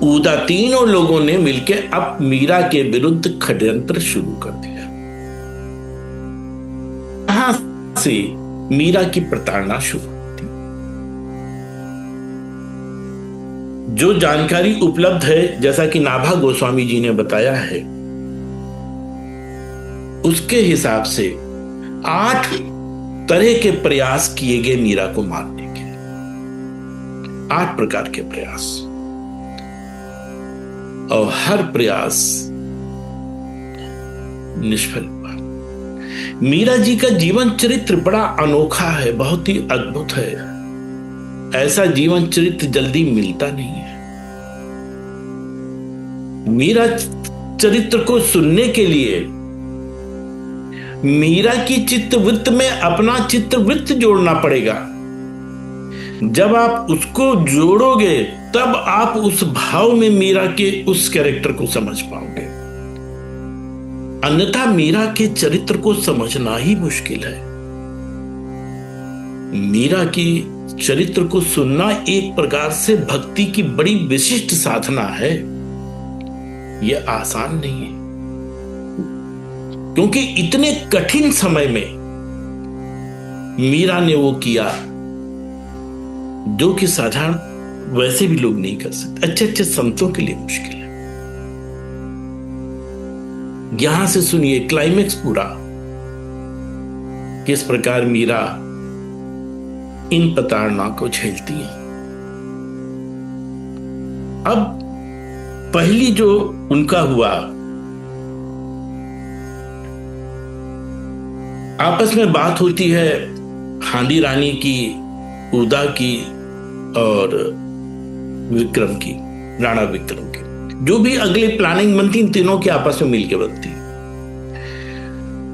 उदा तीनों लोगों ने मिलकर अब मीरा के विरुद्ध षड्यंत्र शुरू कर दिया। यहां से मीरा की प्रताड़ना शुरू होती। जो जानकारी उपलब्ध है, जैसा कि नाभा गोस्वामी जी ने बताया है, उसके हिसाब से 8 तरह के प्रयास किए गए मीरा को मारने के। 8 प्रकार के प्रयास, और हर प्रयास निष्फल हुआ। मीरा जी का जीवन चरित्र बड़ा अनोखा है, बहुत ही अद्भुत है। ऐसा जीवन चरित्र जल्दी मिलता नहीं है। मीरा चरित्र को सुनने के लिए मीरा की चित्तवृत्त में अपना चित्तवृत्त जोड़ना पड़ेगा। जब आप उसको जोड़ोगे तब आप उस भाव में मीरा के उस कैरेक्टर को समझ पाओगे, अन्यथा मीरा के चरित्र को समझना ही मुश्किल है। मीरा की चरित्र को सुनना एक प्रकार से भक्ति की बड़ी विशिष्ट साधना है। यह आसान नहीं है, क्योंकि इतने कठिन समय में मीरा ने वो किया जो कि साधारण वैसे भी लोग नहीं कर सकते, अच्छे अच्छे संतों के लिए मुश्किल है। यहां से सुनिए क्लाइमेक्स पूरा, किस प्रकार मीरा इन प्रताड़ना को झेलती है। अब पहली जो उनका हुआ, आपस में बात होती है हांडी रानी की, उदा की और विक्रम की, राणा विक्रम की। जो भी अगली प्लानिंग बनती, इन तीनों की आपस में मिलकर बनती।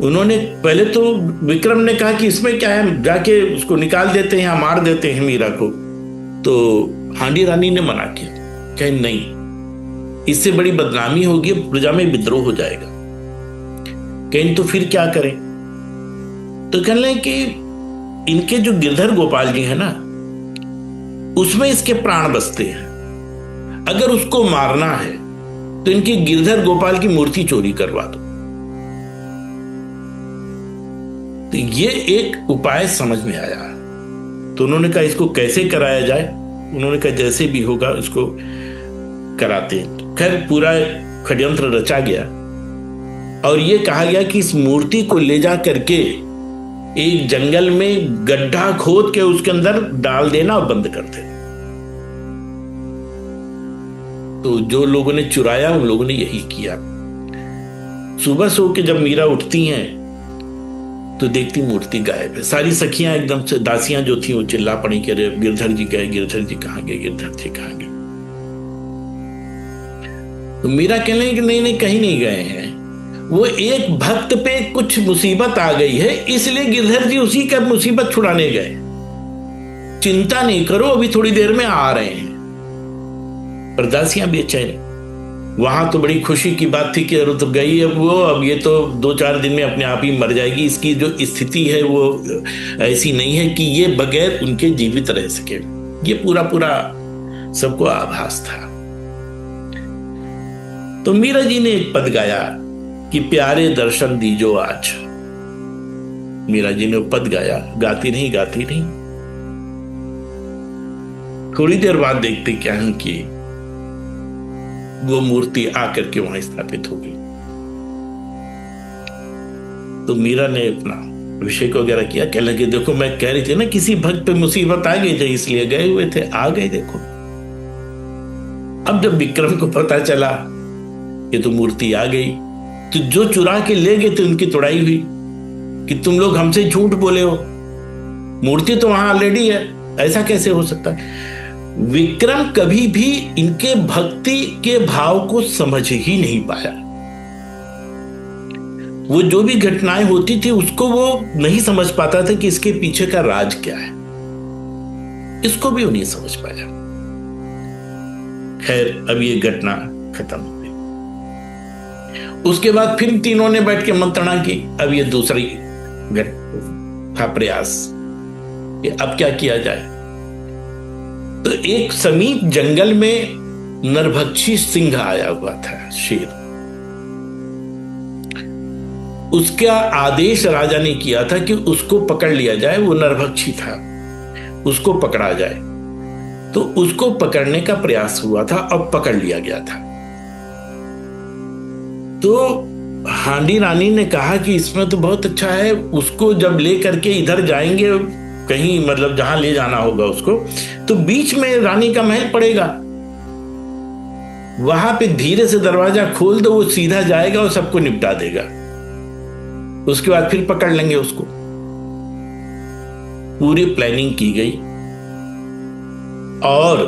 उन्होंने पहले तो विक्रम ने कहा कि इसमें क्या है, जाके उसको निकाल देते हैं या मार देते हैं मीरा को। तो हांडी रानी ने मना किया, कहे नहीं, इससे बड़ी बदनामी होगी, प्रजा में विद्रोह हो जाएगा। कहीं तो फिर क्या करें? तो कहने लगे कि इनके जो गिरधर गोपाल जी है ना, उसमें इसके प्राण बसते हैं। अगर उसको मारना है तो इनकी गिरधर गोपाल की मूर्ति चोरी करवा दो। तो ये एक उपाय समझ में आया। तो उन्होंने कहा इसको कैसे कराया जाए। उन्होंने कहा जैसे भी होगा इसको कराते हैं। खैर पूरा षड्यंत्र रचा गया और ये कहा गया कि इस मूर्ति को ले जा करके एक जंगल में गड्ढा खोद के उसके अंदर डाल देना और बंद कर देना। तो जो लोगों ने चुराया उन लोगों ने यही किया। सुबह सो के जब मीरा उठती हैं तो देखती मूर्ति गायब है। सारी सखियां एकदम से, दासियां जो थी वो चिल्ला पड़ी कि अरे गिरधर जी गए, गिरधर जी कहां गए, गिरधर जी कहां गए। तो मीरा कहने लगी कि नहीं नहीं, कहीं नहीं गए हैं, वो एक भक्त पे कुछ मुसीबत आ गई है, इसलिए गिरधर जी उसी का मुसीबत छुड़ाने गए। चिंता नहीं करो, अभी थोड़ी देर में आ रहे हैं। पर दासियां बेचैन। वहां तो बड़ी खुशी की बात थी कि अरे तो गई अब वो, अब ये तो 2-4 दिन में अपने आप ही मर जाएगी। इसकी जो स्थिति है वो ऐसी नहीं है कि ये बगैर उनके जीवित रह सके। ये पूरा पूरा सबको आभास था। तो मीरा जी ने एक पद गाया कि प्यारे दर्शन दीजो आज। मीरा जी ने पद गाया, गाती नहीं। थोड़ी देर बाद देखते क्या है कि वो मूर्ति आकर के वहां स्थापित हो गई। तो मीरा ने अपना अभिषेक वगैरह किया। कह लगे देखो मैं कह रही थी ना किसी भक्त पे मुसीबत आ गई थी इसलिए गए हुए थे, आ गए देखो। अब जब विक्रम को पता चला ये तो मूर्ति आ गई, तो जो चुरा के ले गए थे उनकी तोड़ाई हुई कि तुम लोग हमसे झूठ बोले हो, मूर्ति तो वहां ऑलरेडी है, ऐसा कैसे हो सकता है। विक्रम कभी भी इनके भक्ति के भाव को समझ ही नहीं पाया। वो जो भी घटनाएं होती थी उसको वो नहीं समझ पाता था कि इसके पीछे का राज क्या है, इसको भी वो नहीं समझ पाया। खैर अब ये घटना खत्म हो गई। उसके बाद फिर तीनों ने बैठ के मंत्रणा की। अब ये दूसरी था प्रयास कि अब क्या किया जाए। तो एक समीप जंगल में नरभक्षी सिंह आया हुआ था, शेर। उसका आदेश राजा ने किया था कि उसको पकड़ लिया जाए, वो नरभक्षी था, उसको पकड़ा जाए। तो उसको पकड़ने का प्रयास हुआ था और पकड़ लिया गया था। तो हांडी रानी ने कहा कि इसमें तो बहुत अच्छा है, उसको जब ले करके इधर जाएंगे कहीं, मतलब जहां ले जाना होगा उसको, तो बीच में रानी का महल पड़ेगा, वहां पे धीरे से दरवाजा खोल दो, वो सीधा जाएगा और सबको निपटा देगा, उसके बाद फिर पकड़ लेंगे उसको। पूरी प्लानिंग की गई और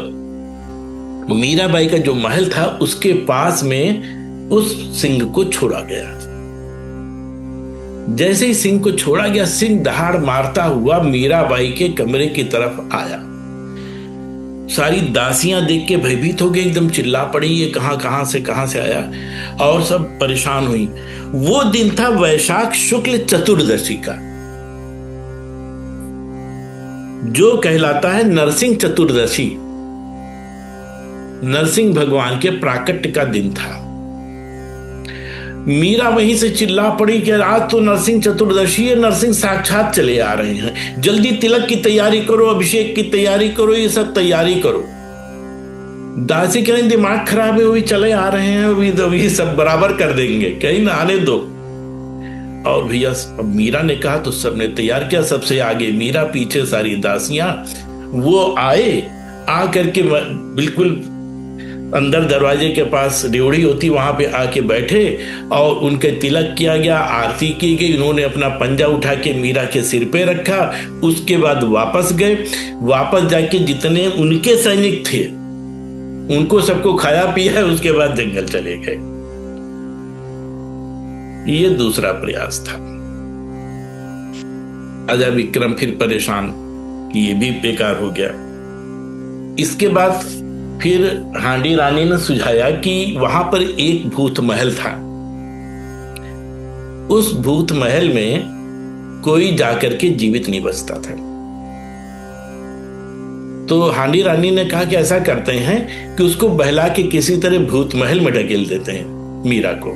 मीराबाई का जो महल था उसके पास में उस सिंह को छोड़ा गया। जैसे ही सिंह को छोड़ा गया, सिंह दहाड़ मारता हुआ मीराबाई के कमरे की तरफ आया। सारी दासियां देख के भयभीत हो गई, एकदम चिल्ला पड़ी, ये कहां से आया, और सब परेशान हुई। वो दिन था वैशाख शुक्ल चतुर्दशी का, जो कहलाता है नरसिंह चतुर्दशी। नरसिंह भगवान के प्राकट्य का दिन था। मीरा वहीं से चिल्ला पड़ी कि आज तो नरसिंह चतुर्दशी है, नरसिंह साक्षात चले आ रहे हैं, जल्दी तिलक की तैयारी करो, अभिषेक की तैयारी करो, ये सब तैयारी करो। दासी कहें दिमाग खराब है, वही चले आ रहे हैं, अभी सब बराबर कर देंगे, कहीं ना आने दो। और भैया मीरा ने कहा तो सबने तैयार किया, सबसे आगे मीरा, पीछे सारी दासियां। वो आए, आ करके बिल्कुल अंदर दरवाजे के पास ड्योढ़ी होती, वहां पे आके बैठे और उनके तिलक किया गया, आरती की गई। उन्होंने अपना पंजा उठा के मीरा के सिर पे रखा। उसके बाद वापस गए, वापस जाके जितने उनके सैनिक थे उनको सबको खाया पिया, उसके बाद जंगल चले गए। ये दूसरा प्रयास था। राजा विक्रम फिर परेशान कि ये भी बेकार हो गया। इसके बाद फिर हांडी रानी ने सुझाया कि वहां पर एक भूत महल था, उस भूत महल में कोई जाकर के जीवित नहीं बचता था। तो हांडी रानी ने कहा कि ऐसा करते हैं कि उसको बहला के किसी तरह भूत महल में ढकेल देते हैं मीरा को,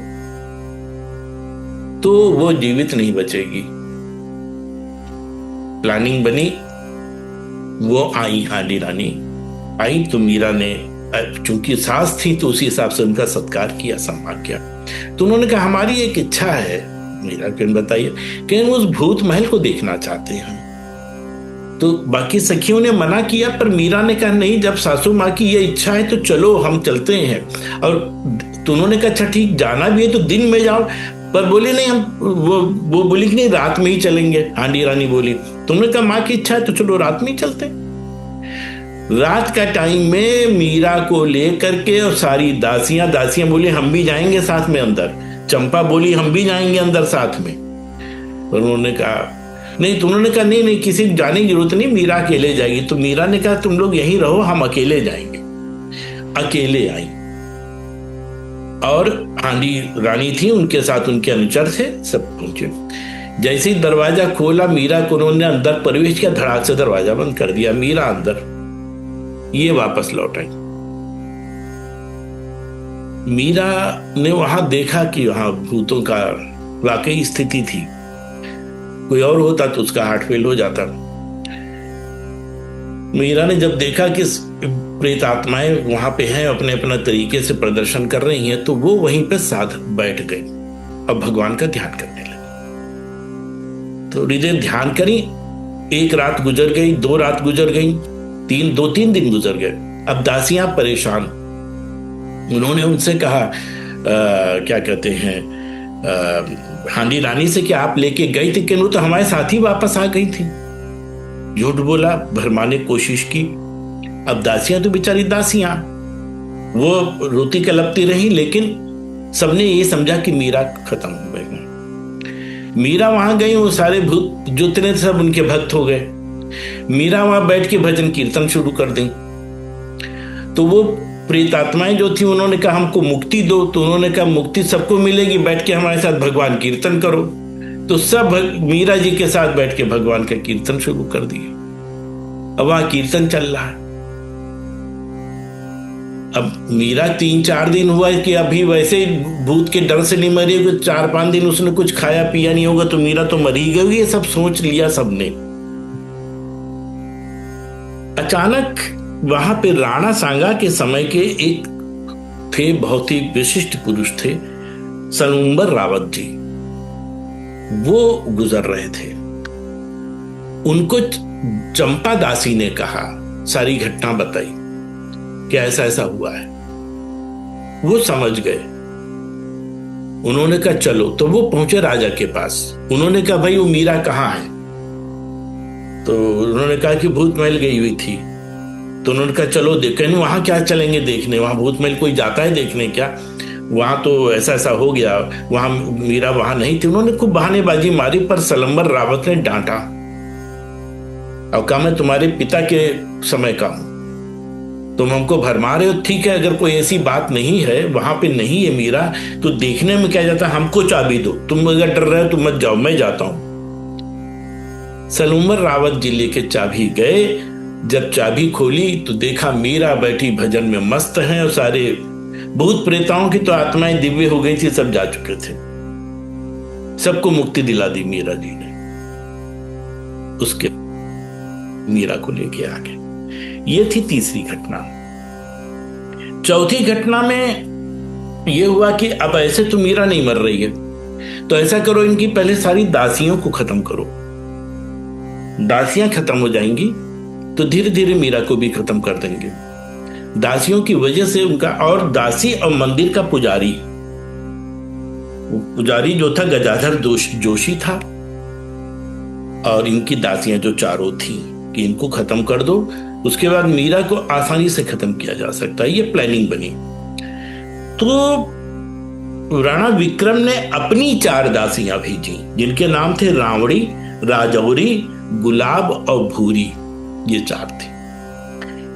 तो वो जीवित नहीं बचेगी। प्लानिंग बनी, वो आई, हांडी रानी आई। तो मीरा ने चूंकि सास थी तो उसी हिसाब से उनका सत्कार किया, सम्मान किया। तो उन्होंने कहा हमारी एक इच्छा है। मीरा क्यों बताइए? कि हम उस भूत महल को देखना चाहते हैं। तो बाकी सखियों ने मना किया, पर मीरा ने कहा नहीं, जब सासू माँ की ये इच्छा है तो चलो हम चलते हैं। और तो उन्होंने कहा अच्छा ठीक, जाना भी है तो दिन में जाओ। पर बोले नहीं, हम वो बोली कि नहीं, रात में ही चलेंगे। हांडी रानी बोली। तुमने कहा माँ की इच्छा है तो चलो रात में ही चलते। रात का टाइम में मीरा को लेकर के और सारी दासियां बोली हम भी जाएंगे साथ में अंदर। चंपा बोली हम भी जाएंगे अंदर साथ में। उन्होंने कहा नहीं, तो उन्होंने कहा नहीं, किसी जाने की जरूरत नहीं, मीरा अकेले जाएगी। तो मीरा ने कहा तुम लोग यहीं रहो, हम अकेले जाएंगे। अकेले आई और हांडी रानी थी, उनके साथ उनके अनुचर थे, सब पहुंचे। जैसे ही दरवाजा खोला, मीरा को उन्होंने अंदर प्रवेश किया, धड़ाक से दरवाजा बंद कर दिया। मीरा अंदर, ये वापस लौट आई। मीरा ने वहां देखा कि वहां भूतों का वाकई स्थिति थी। कोई और होता तो उसका हार्ट फेल हो जाता। मीरा ने जब देखा कि प्रेत आत्माएं वहां पे हैं, अपने अपना तरीके से प्रदर्शन कर रही हैं, तो वो वहीं पे साध बैठ गई। अब भगवान का ध्यान करने लगी। तो हृदय ध्यान करी। एक रात गुजर गई, 2 रात गुजर गई, 2-3 दिन गुजर गए। अब दासियां परेशान। उन्होंने उनसे कहा क्या कहते हैं, हांडी रानी से कि आप लेके गई थी कि वो तो हमारे साथ ही वापस आ गई थी। झूठ बोला, भरमाने की कोशिश की। अब दासियां तो बेचारी दासियां, वो रोती कलपती रही, लेकिन सबने ये समझा कि मीरा खत्म हो गई। मीरा वहां गई, वो सारे भूत जो थे सब उनके भक्त हो गए। मीरा वहां बैठ के भजन कीर्तन शुरू कर दी। तो वो प्रेतात्माएं जो थी उन्होंने कहा हमको मुक्ति दो। तो उन्होंने कहा मुक्ति सबको मिलेगी, बैठ के हमारे साथ भगवान कीर्तन करो। तो सब मीरा जी के साथ बैठ के भगवान का कीर्तन शुरू कर दिए। अब वहां कीर्तन चल रहा है। अब मीरा 3-4 दिन हुआ है कि अभी वैसे ही भूत के डर से नहीं मरी होगी, 4-5 दिन उसने कुछ खाया पिया नहीं होगा तो मीरा तो मरी गई होगी। ये सब सोच लिया सबने। अचानक वहां पे राणा सांगा के समय के एक थे, बहुत ही विशिष्ट पुरुष थे, सलुम्बर रावत जी। वो गुजर रहे थे। उनको चंपा दासी ने कहा, सारी घटना बताई कि ऐसा ऐसा हुआ है। वो समझ गए। उन्होंने कहा चलो, तो वो पहुंचे राजा के पास। उन्होंने कहा भाई वो मीरा कहाँ है? तो उन्होंने कहा कि भूत महल गई हुई थी। तो उन्होंने कहा चलो देखें। वहां क्या चलेंगे देखने, वहां भूत महल कोई जाता है देखने क्या? वहां तो ऐसा ऐसा हो गया, वहां मीरा वहां नहीं थी। उन्होंने खूब बहानेबाजी मारी, पर सलम्बर रावत ने डांटा और कहा मैं तुम्हारे पिता के समय का हूं, तुम हमको भरमा रहे हो। ठीक है, अगर कोई ऐसी बात नहीं है, वहां पे नहीं है मीरा, तो देखने में क्या जाता, हमको चाबी दो। तुम अगर डर रहे हो तो मत जाओ, मैं जाता हूं। सलूमर रावत जी लेके चाबी गए। जब चाबी खोली तो देखा मीरा बैठी भजन में मस्त हैं, और सारे भूत प्रेताओं की तो आत्माएं दिव्य हो गई थी, सब जा चुके थे। सबको मुक्ति दिला दी मीरा जी ने। उसके मीरा को लेके आ गए। ये थी तीसरी घटना। चौथी घटना में यह हुआ कि अब ऐसे तो मीरा नहीं मर रही है, तो ऐसा करो इनकी पहले सारी दासियों को खत्म करो। दासियां खत्म हो जाएंगी तो धीरे धीरे मीरा को भी खत्म कर देंगे। दासियों की वजह से उनका, और दासी और मंदिर का पुजारी, पुजारी जो था गजाधर जोशी था, और इनकी दासियां जो चारों थी, कि इनको खत्म कर दो। उसके बाद मीरा को आसानी से खत्म किया जा सकता है। ये प्लानिंग बनी। तो राणा विक्रम ने अपनी 4 दासियां भेजी, जिनके नाम थे रावड़ी, राजौरी, गुलाब और भूरी। ये 4 थी।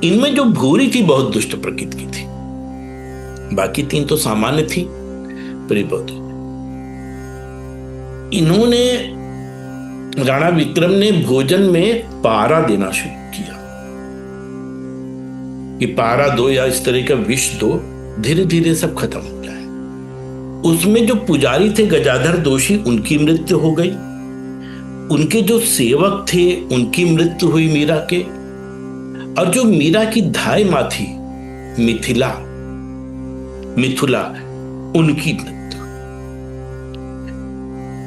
इनमें जो भूरी थी बहुत दुष्ट प्रकृति की थी, बाकी 3 तो सामान्य थी, पर बहुत। इन्होंने, राणा विक्रम ने भोजन में पारा देना शुरू किया कि पारा दो या इस तरह का विष दो, धीरे धीरे सब खत्म हो जाए। उसमें जो पुजारी थे गजाधर दोषी, उनकी मृत्यु हो गई। उनके जो सेवक थे उनकी मृत्यु हुई मीरा के, और जो मीरा की धाय मां थी मिथिला, उनकी मृत्यु।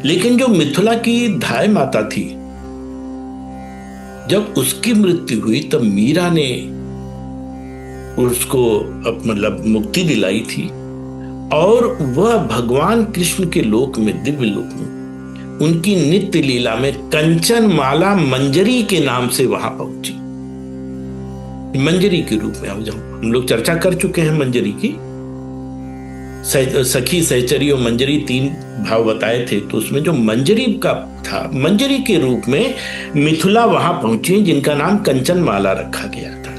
लेकिन जो मिथिला की धाय माता थी, जब उसकी मृत्यु हुई तब मीरा ने उसको मतलब मुक्ति दिलाई थी, और वह भगवान कृष्ण के लोक में, दिव्य लोक में, उनकी नित्य लीला में कंचन माला मंजरी के नाम से वहां पहुंची। मंजरी के रूप में, हम लोग चर्चा कर चुके हैं मंजरी की। सखी, सहचरी और मंजरी 3 भाव बताए थे, तो उसमें जो मंजरी का था, मंजरी के रूप में मिथिला वहां पहुंची, जिनका नाम कंचन माला रखा गया था।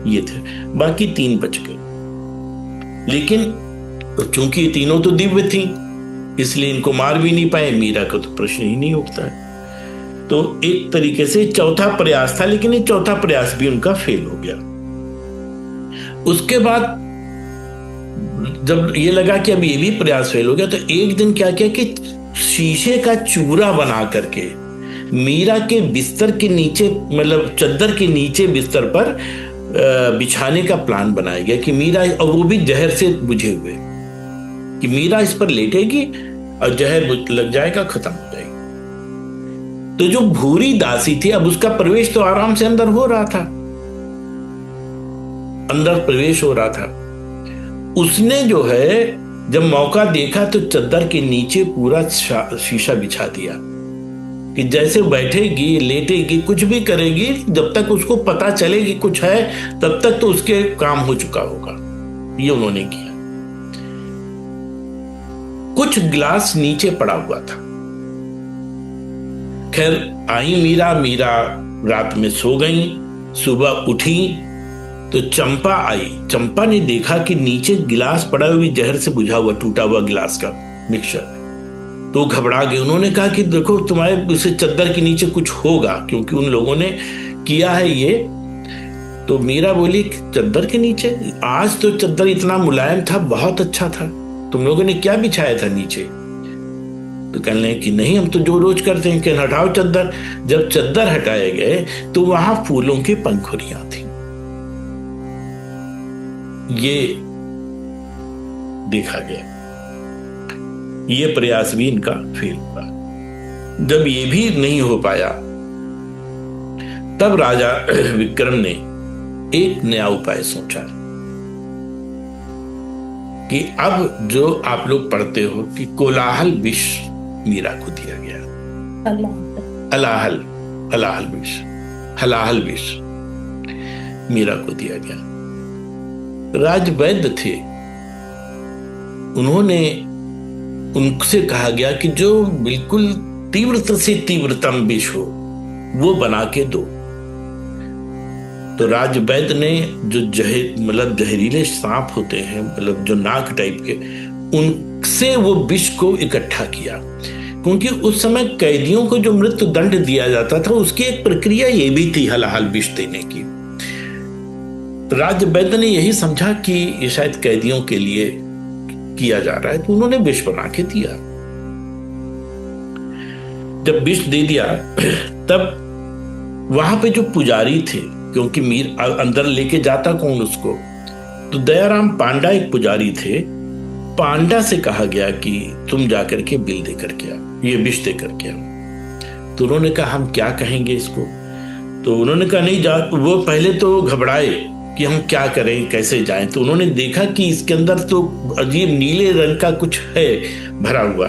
ये थे, बाकी 3 बच गए। लेकिन चूंकि ये तीनों तो दिव्य थी, इसलिए इनको मार भी नहीं पाए। मीरा का तो प्रश्न ही नहीं उठता है। तो एक तरीके से चौथा प्रयास था, लेकिन ये चौथा प्रयास भी उनका फेल हो गया। उसके बाद जब ये लगा कि अब ये भी प्रयास फेल हो गया, तो एक दिन क्या किया कि शीशे का चूरा बना करके मीरा के बिस्तर के नीचे, मतलब चद्दर के नीचे बिस्तर पर बिछाने का प्लान बनाया गया कि मीरा, और वो भी जहर से बुझे हुए, कि मीरा इस पर लेटेगी और जहर लग जाएगा, खत्म हो जाएगी। तो जो भूरी दासी थी, अब उसका प्रवेश तो आराम से अंदर हो रहा था, अंदर प्रवेश हो रहा था। उसने जो है जब मौका देखा तो चद्दर के नीचे पूरा शीशा बिछा दिया, कि जैसे बैठेगी, लेटेगी, कुछ भी करेगी, जब तक उसको पता चलेगी कुछ है, तब तक तो उसके काम हो चुका होगा। ये उन्होंने किया। कुछ गिलास नीचे पड़ा हुआ था। खैर आई मीरा रात में सो गई। सुबह उठी तो चंपा आई। चंपा ने देखा कि नीचे गिलास पड़ा हुआ, जहर से बुझा हुआ, टूटा हुआ गिलास का मिक्सचर। तो घबरा गए। उन्होंने कहा कि देखो तुम्हारे इसे चद्दर के नीचे कुछ होगा, क्योंकि उन लोगों ने किया है ये। तो मीरा बोली चद्दर के नीचे? आज तो चद्दर इतना मुलायम था, बहुत अच्छा था, तुम लोगों ने क्या बिछाया था नीचे? तो कहने कि नहीं, हम तो जो रोज करते हैं कि हटाओ चद्दर। जब चद्दर हटाए गए तो वहां फूलों की पंखुड़ियां थी। ये देखा गया। ये प्रयास भी इनका फेल हुआ। जब ये भी नहीं हो पाया तब राजा विक्रम ने एक नया उपाय सोचा कि अब जो आप लोग पढ़ते हो कि कोलाहल विष मीरा को दिया गया। अलाहल विष, हलाहल विष मीरा को दिया गया। राजवैद्य थे, उन्होंने उनसे कहा गया कि जो बिल्कुल तीव्रता से तीव्रतम विष हो वो बना के दो। तो राजवैद्य ने जो मतलब जहरीले सांप होते हैं, मतलब जो नाक टाइप के, उनसे वो विष को इकट्ठा किया। क्योंकि उस समय कैदियों को जो मृत्यु दंड दिया जाता था उसकी एक प्रक्रिया ये भी थी हलाहल विष देने की। राजवैद्य ने यही समझा कि ये शायद कैदियों के लिए किया जा रहा है, तो उन्होंने विष बना के दिया। जब विष दे दिया तब वहां पे जो पुजारी थे, क्योंकि मीर अंदर लेके जाता कौन उसको, तो दयाराम पांडा एक पुजारी थे। पांडा से कहा गया कि तुम जाकर के बिल दे करके आओ, ये विष दे करके आओ। तो उन्होंने कहा हम क्या कहेंगे इसको? तो उन्होंने कहा नहीं जा। वो पहले तो घबराए कि हम क्या करें, कैसे जाएं। तो उन्होंने देखा कि इसके अंदर तो अजीब नीले रंग का कुछ है भरा हुआ।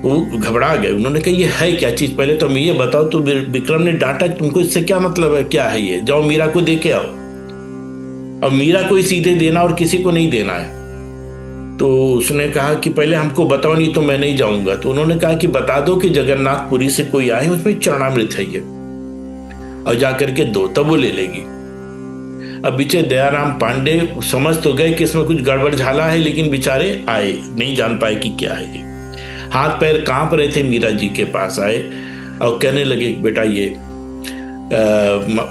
वो घबरा गए। उन्होंने कहा ये है क्या चीज, पहले तो हमें ये बताओ। तो विक्रम ने डांटा तुमको इससे क्या मतलब है, क्या है ये, जाओ मीरा को दे के आओ। और मीरा को ही सीधे देना और किसी को नहीं देना है। तो उसने कहा कि पहले हमको बताओ, नहीं तो मैं नहीं जाऊंगा। तो उन्होंने कहा कि बता दो कि जगन्नाथपुरी से कोई आए, उसमें चरणामृत है ये, और जाकर के दो, तब वो ले लेगी। अब बेचारे दयाराम पांडे समझ तो गए कि इसमें कुछ गड़बड़ झाला है, लेकिन बेचारे आए, नहीं जान पाए कि क्या है ये। हाथ पैर कांप रहे थे, मीरा जी के पास आए और कहने लगे बेटा ये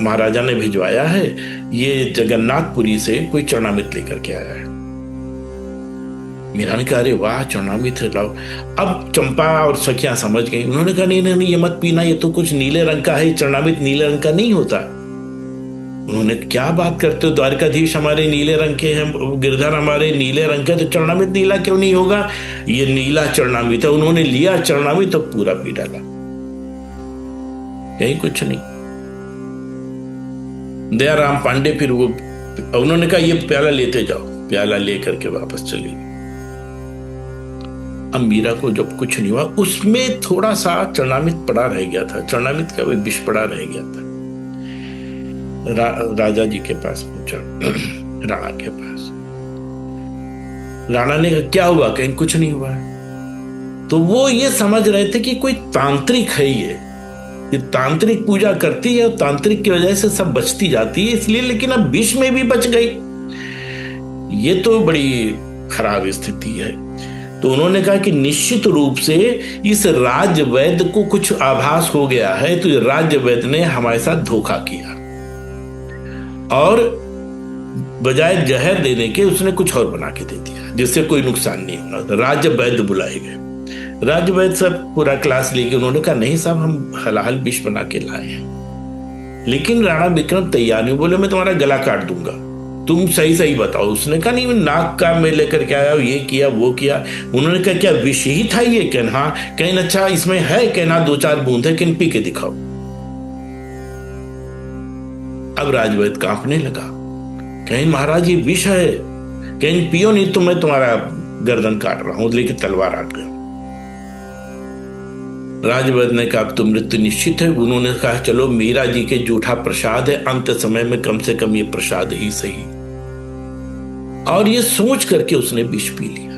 महाराजा ने भिजवाया है, ये जगन्नाथपुरी से कोई चरणामृत लेकर के आया है। मीरा ने कहा अरे वाह, चरणामृत लाओ। अब चंपा और सखियां समझ गई। उन्होंने कहा नहीं नहीं, ये मत पीना, ये तो कुछ नीले रंग का है, चरणामृत नीले रंग का नहीं होता। उन्होंने क्या बात करते हो, द्वारकाधीश हमारे नीले रंग के हैं, गिरधर हमारे नीले रंग के, तो चरणामृत नीला क्यों नहीं होगा? ये नीला चरणामृत है। उन्होंने लिया चरणामृत तो पूरा पी डाला, यही कुछ नहीं। दयाराम पांडे फिर वो, उन्होंने कहा ये प्याला लेते जाओ, प्याला लेकर के वापस चली। अब मीरा को जब कुछ नहीं हुआ, उसमें थोड़ा सा चरणामृत पड़ा रह गया था, चरणामृत का विष पड़ा रह गया था। राजा जी के पास पहुंचा, राणा के पास। राणा ने कहा क्या हुआ? कहीं कुछ नहीं हुआ। तो वो ये समझ रहे थे कि कोई तांत्रिक है, ये तांत्रिक पूजा करती है और तांत्रिक की वजह से सब बचती जाती है, इसलिए। लेकिन अब विष में भी बच गई, ये तो बड़ी खराब स्थिति है। तो उन्होंने कहा कि निश्चित रूप से इस राजवैद्य को कुछ आभास हो गया है, तो राजवैद्य ने हमारे साथ धोखा किया और बजाय जहर देने के उसने कुछ और बना के दे दिया, जिससे कोई नुकसान नहीं होना। तो राजवैद्य बुलाए गए। राजवैद्य सब पूरा क्लास लेके उन्होंने कहा नहीं साहब, हम हलाहल विष बना के लाए हैं। लेकिन राणा विक्रम तैयार नहीं, बोले मैं तुम्हारा गला काट दूंगा, तुम सही सही बताओ। उसने कहा नहीं, मैं नाक का में लेकर के आया, ये किया वो किया। उन्होंने कहा क्या विष ही था ये? कहना हाँ। कहीं अच्छा इसमें है? कहना 2-4 बूंद है, किन पी के दिखाओ। अब राजवैद्य कांपने लगा, कहीं महाराज ये विष है, कहीं पियो नहीं तो मैं तुम्हारा गर्दन काट रहा हूं, लेकिन तलवार आट गया। राजवैद्य ने कहा अब तो मृत्यु निश्चित है। उन्होंने कहा चलो मीरा जी के जूठा प्रसाद है, अंत समय में कम से कम ये प्रसाद ही सही। और ये सोच करके उसने विष पी लिया।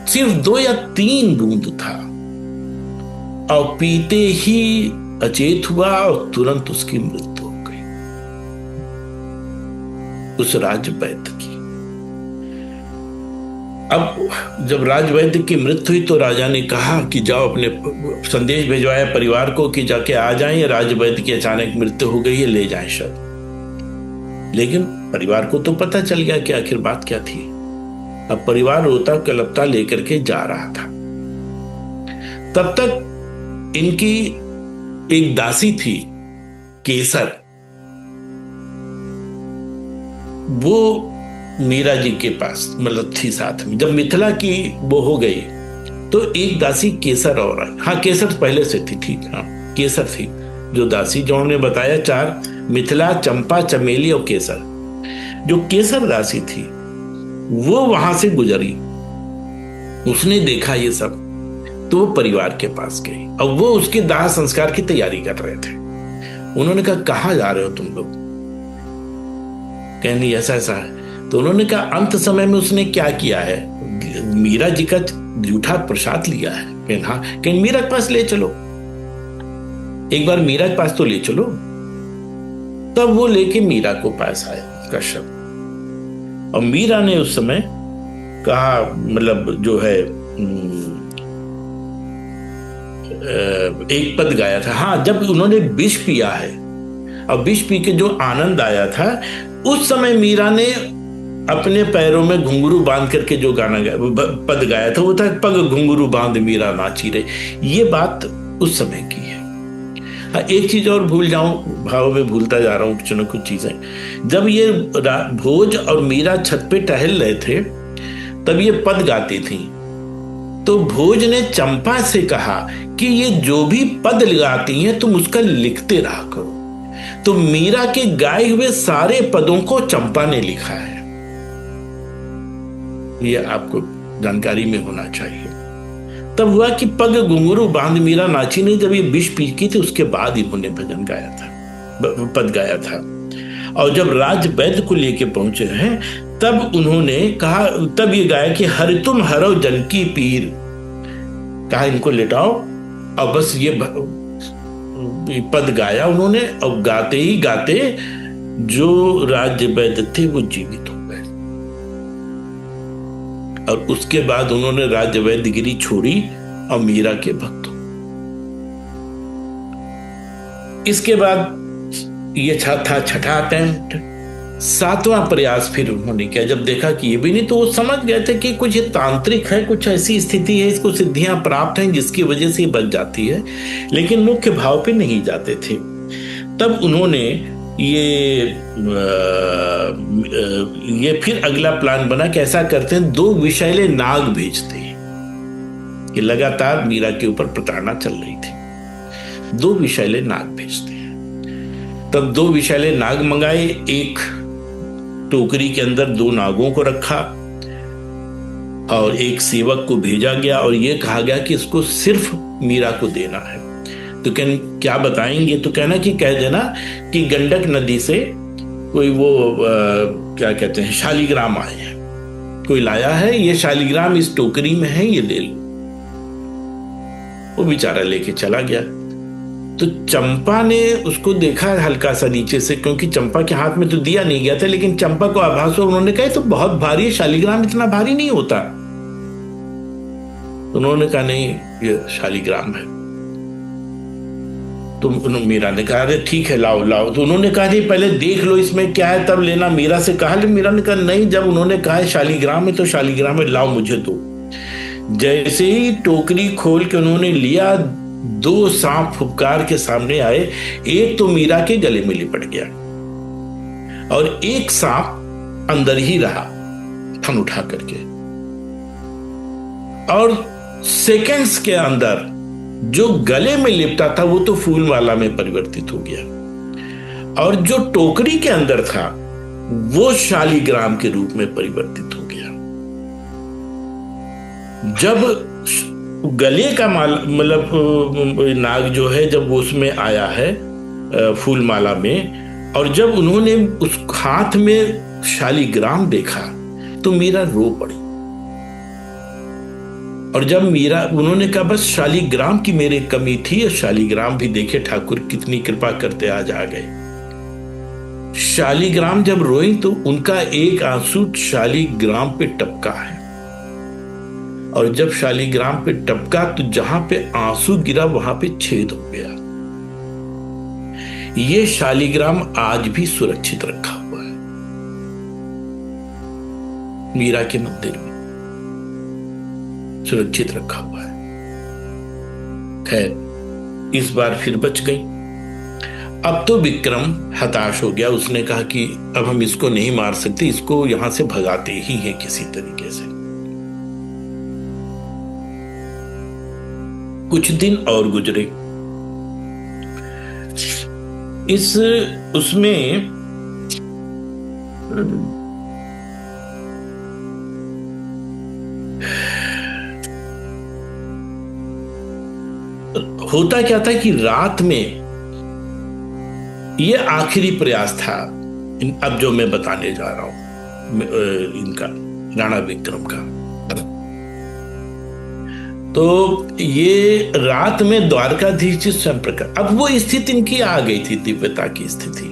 सिर्फ 2 या 3 बूंद था और पीते ही अचेत हुआ और तुरंत उसकी मृत्यु हो गई, उस राजवैद्य की। अब जब राजवैद्य की मृत्यु हुई तो राजा ने कहा कि जाओ, अपने संदेश भिजवाया परिवार को कि जाके आ जाएं, राजवैद्य की अचानक मृत्यु हो गई है, ले जाएं शव। लेकिन परिवार को तो पता चल गया कि आखिर बात क्या थी। अब परिवार रोता कलपता लेकर के जा रहा था। तब तक इनकी एक दासी थी केसर, वो मीरा जी के पास मतलब थी साथ में। जब मिथिला की वो हो गई तो एक दासी केसर और आई। हाँ, केसर पहले से थी, ठीक, हाँ केसर थी जो दासी, जो हमने बताया 4, मिथिला, चंपा, चमेली और केसर। जो केसर दासी थी वो वहां से गुजरी, उसने देखा ये सब, तो वो परिवार के पास गई। अब वो उसके दाह संस्कार की तैयारी कर रहे थे। उन्होंने कहा, कहाँ जा रहे हो तुम लोग? कहनी ऐसा ऐसा है। तो उन्होंने कहा, अंत समय में उसने क्या किया है, मीरा जी का जूठा प्रसाद लिया है। कहना हाँ, कहन मीरा के पास ले चलो, एक बार मीरा के पास तो ले चलो। तब वो लेके मीरा को पास आया उसका शव। और मीरा ने उस समय कहा, मतलब जो है एक पद गाया था। हाँ, जब उन्होंने विष पिया है और विष पी के जो आनंद आया था, उस समय मीरा ने अपने पैरों में घुंघरू बांध करके जो गाना पद गाया था, वो था, पग घुंघरू बांध मीरा नाची रही। ये बात उस समय की है। हाँ, एक चीज और भूल जाऊं, भाव में भूलता जा रहा हूं कुछ न कुछ चीजें। जब ये भोज और मीरा छत पे टहल रहे थे, तब ये पद गाती थी। तो भोज ने चंपा से कहा कि ये जो भी पद गाती हैं तुम उसका लिखते रहा करो। तो मीरा के गाए हुए सारे पदों को चंपा ने लिखा है। यह आपको जानकारी में होना चाहिए। तब हुआ कि पग घुंघरू बांध मीरा नाची ने जब ये विष पी की थी, उसके बाद इन्होंने भजन गाया था, पद गाया था। और जब राजवैद्य को लेके पहुंचे हैं, तब उन्होंने कहा, तब ये गाया कि हरि तुम हरो जनकी पीर, कहा इनको लेटाओ। और बस ये पद गाया उन्होंने। और गाते ही गाते जो राजवैद्य थे वो जीवित हो गए। और उसके बाद उन्होंने राजवैद्यगिरी छोड़ी और मीरा के भक्त हो। इसके बाद ये था छठा अटेम्प्ट। 7वां प्रयास फिर उन्होंने किया। जब देखा कि ये भी नहीं, तो वो समझ गए थे कि कुछ ये तांत्रिक है, कुछ ऐसी स्थिति है, इसको सिद्धियां प्राप्त हैं जिसकी वजह से बच जाती है, लेकिन मुख्य भाव पे नहीं जाते थे। तब उन्होंने ये फिर अगला प्लान बना कि ऐसा करते हैं, 2 विषैले नाग भेजते हैं कि लगातार मीरा के ऊपर प्रताड़ना चल रही थी। 2 विषैले नाग भेजते हैं। तब 2 विषैले नाग मंगाए। एक टोकरी के अंदर 2 नागों को रखा और एक सेवक को भेजा गया और यह कहा गया कि इसको सिर्फ मीरा को देना है। तो क्या बताएंगे? तो कहना कि कह देना कि गंडक नदी से कोई वो क्या कहते हैं, शालिग्राम आए हैं, कोई लाया है, ये शालिग्राम इस टोकरी में है, ये ले लो। वो बेचारा लेके चला गया। तो चंपा ने उसको देखा हल्का सा नीचे से, क्योंकि चंपा के हाथ में तो दिया नहीं गया था, लेकिन चंपा को आभास हुआ। उन्होंने कहा तो बहुत भारी है, शालिग्राम इतना भारी नहीं होता। उन्होंने कहा नहीं, ये शालिग्राम है। तो मीरा ने कहा अरे ठीक है, लाओ लाओ। तो उन्होंने कहा नहीं, पहले देख लो इसमें क्या है तब लेना। मीरा से कहा, लेकिन मीरा ने कहा नहीं, जब उन्होंने कहा शालिग्राम है तो शालिग्राम है, लाओ मुझे दो। जैसे ही टोकरी खोल के उन्होंने लिया, 2 सांप फुफकार के सामने आए। एक तो मीरा के गले में लिपट गया और एक सांप अंदर ही रहा थन उठा करके। और सेकंड्स के अंदर जो गले में लिपटा था वो तो फूल माला में परिवर्तित हो गया और जो टोकरी के अंदर था वो शालिग्राम के रूप में परिवर्तित हो गया। जब गले का माला मतलब नाग जो है, जब वो उसमें आया है फूल माला में, और जब उन्होंने उस हाथ में शालिग्राम देखा तो मीरा रो पड़ी। और जब मीरा, उन्होंने कहा बस शालिग्राम की मेरे कमी थी, और शालिग्राम भी देखे ठाकुर कितनी कृपा करते आज आ गए। शालिग्राम जब रोई तो उनका एक आंसू शालिग्राम पे टपका है और जब शालिग्राम पे टपका तो जहां पे आंसू गिरा वहां पे छेद हो गया। ये शालिग्राम आज भी सुरक्षित रखा हुआ है मीरा के मंदिर में, सुरक्षित रखा हुआ है। खैर इस बार फिर बच गई। अब तो विक्रम हताश हो गया। उसने कहा कि अब हम इसको नहीं मार सकते, इसको यहां से भगाते ही हैं किसी तरीके से। कुछ दिन और गुजरे। इस उसमें होता क्या था कि रात में यह आखिरी प्रयास था अब जो मैं बताने जा रहा हूं इनका, राणा विक्रम का। तो ये रात में द्वारकाधीश जी स्वयं प्रकट, अब वो स्थिति इनकी आ गई थी, दिव्यता की स्थिति।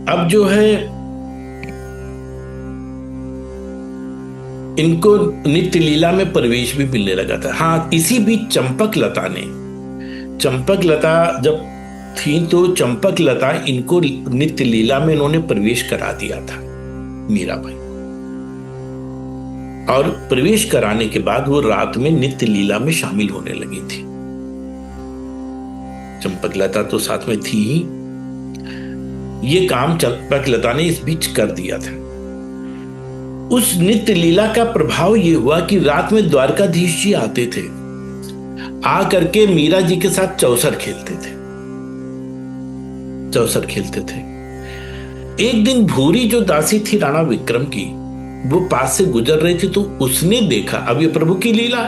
अब जो है इनको नित्य लीला में प्रवेश भी मिलने लगा था। हाँ, इसी बीच चंपक लता जब थी तो चंपक लता इनको नित्य लीला में इन्होंने प्रवेश करा दिया था मीराबाई। और प्रवेश कराने के बाद वो रात में नित्य लीला में शामिल होने लगी थी। चंपक लता तो साथ में थी ही। ये काम चंपक लता ने इस बीच कर दिया था। उस नित्य लीला का प्रभाव यह हुआ कि रात में द्वारकाधीश जी आते थे, आ करके मीरा जी के साथ चौसर खेलते थे। एक दिन भूरी जो दासी थी राणा विक्रम की, वो पास से गुजर रही थी तो उसने देखा, अब ये प्रभु की लीला,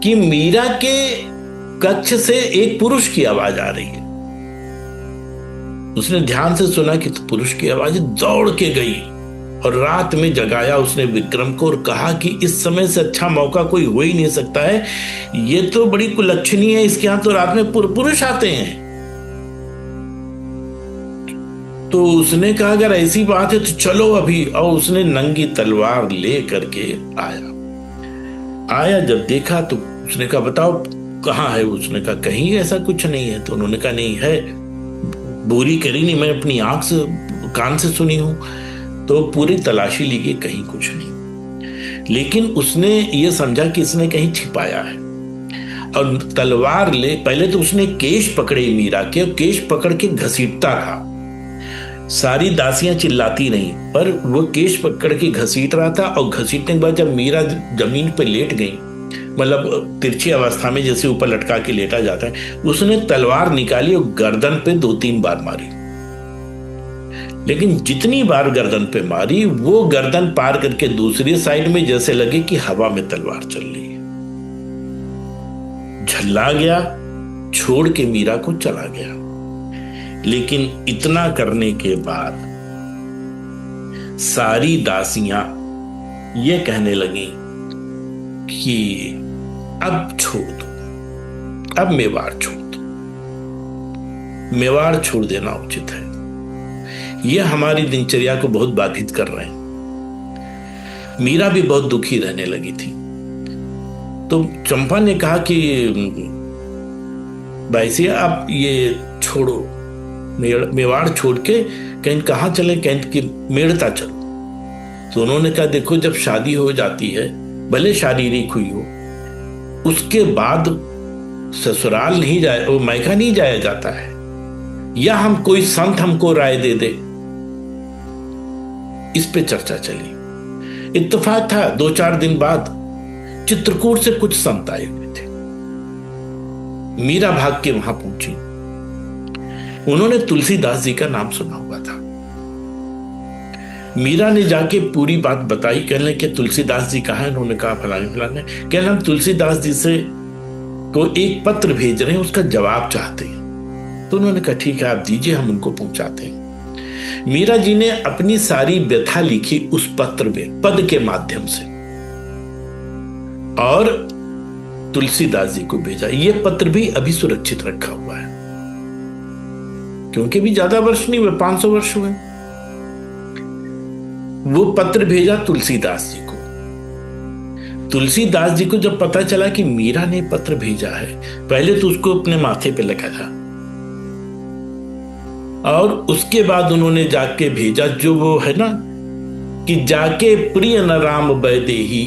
कि मीरा के कक्ष से एक पुरुष की आवाज आ रही है। उसने ध्यान से सुना कि तो पुरुष की आवाज, दौड़ के गई और रात में जगाया उसने विक्रम को और कहा कि इस समय से अच्छा मौका कोई हो ही नहीं सकता है, ये तो बड़ी कुलक्षणी है, इसके यहां तो रात में पुरुष आते हैं। तो उसने कहा अगर ऐसी बात है तो चलो अभी, और उसने नंगी तलवार ले करके आया। जब देखा तो उसने कहा बताओ कहाँ है? उसने कहा कहीं ऐसा कुछ नहीं है। तो उन्होंने कहा नहीं है, बोरी करी नहीं, मैं अपनी आंख से कान से सुनी हूं। तो पूरी तलाशी ली गई, कहीं कुछ नहीं। लेकिन उसने ये समझा कि इसने कहीं छिपाया है और तलवार ले, पहले तो उसने केश पकड़े मीरा के, और केश पकड़ के घसीटता रहा। सारी दासियां चिल्लाती नहीं, पर वो केश पकड़ के घसीट रहा था। और घसीटने के बाद जब मीरा जमीन पर लेट गई, मतलब तिरछी अवस्था में जैसे ऊपर लटका के लेटा जाता है, उसने तलवार निकाली और गर्दन पे 2-3 बार मारी। लेकिन जितनी बार गर्दन पे मारी, वो गर्दन पार करके दूसरी साइड में जैसे लगे कि हवा में तलवार चल रही है। झल्ला गया, छोड़ के मीरा को चला गया। लेकिन इतना करने के बाद सारी दासियां ये कहने लगी कि अब छोड़ दो, अब मेवाड़ छोड़ दो, मेवाड़ छोड़ देना उचित है। यह हमारी दिनचर्या को बहुत बाधित कर रहे हैं। मीरा भी बहुत दुखी रहने लगी थी। तो चंपा ने कहा कि बाईसी आप ये छोड़ो, मेवाड़ छोड़ के कहीं कहाँ चले? कहीं कि मेड़ता चलो। तो उन्होंने कहा देखो, जब शादी हो जाती है, भले शारीरिक हुई हो, उसके बाद ससुराल नहीं जाए, वो मायका नहीं जाया जाता है, या हम कोई संत हमको राय दे दे। इस पे चर्चा चली। इत्तेफाक था 2-4 दिन बाद चित्रकूट से कुछ संत आए हुए थे। मीरा भाग के वहां पहुंची। उन्होंने तुलसीदास जी का नाम सुना हुआ था। मीरा ने जाके पूरी बात बताई। कहने कि तुलसीदास जी कहा है? उन्होंने कहा फलाने। कहने हम तुलसीदास जी से को एक पत्र भेज रहे हैं, उसका जवाब चाहते हैं। तो उन्होंने कहा ठीक है, आप दीजिए, हम उनको पहुंचाते हैं। मीरा जी ने अपनी सारी व्यथा लिखी उस पत्र में, पद के माध्यम से, और तुलसीदास जी को भेजा। यह पत्र भी अभी सुरक्षित रखा हुआ है, क्योंकि भी ज्यादा वर्ष नहीं हुए, 500 वर्ष हुए। वो पत्र भेजा तुलसीदास जी को। तुलसीदास जी को जब पता चला कि मीरा ने पत्र भेजा है, पहले तो उसको अपने माथे पे लगाया और उसके बाद उन्होंने जाके भेजा जो वो है ना कि जाके प्रिय न राम वैदेही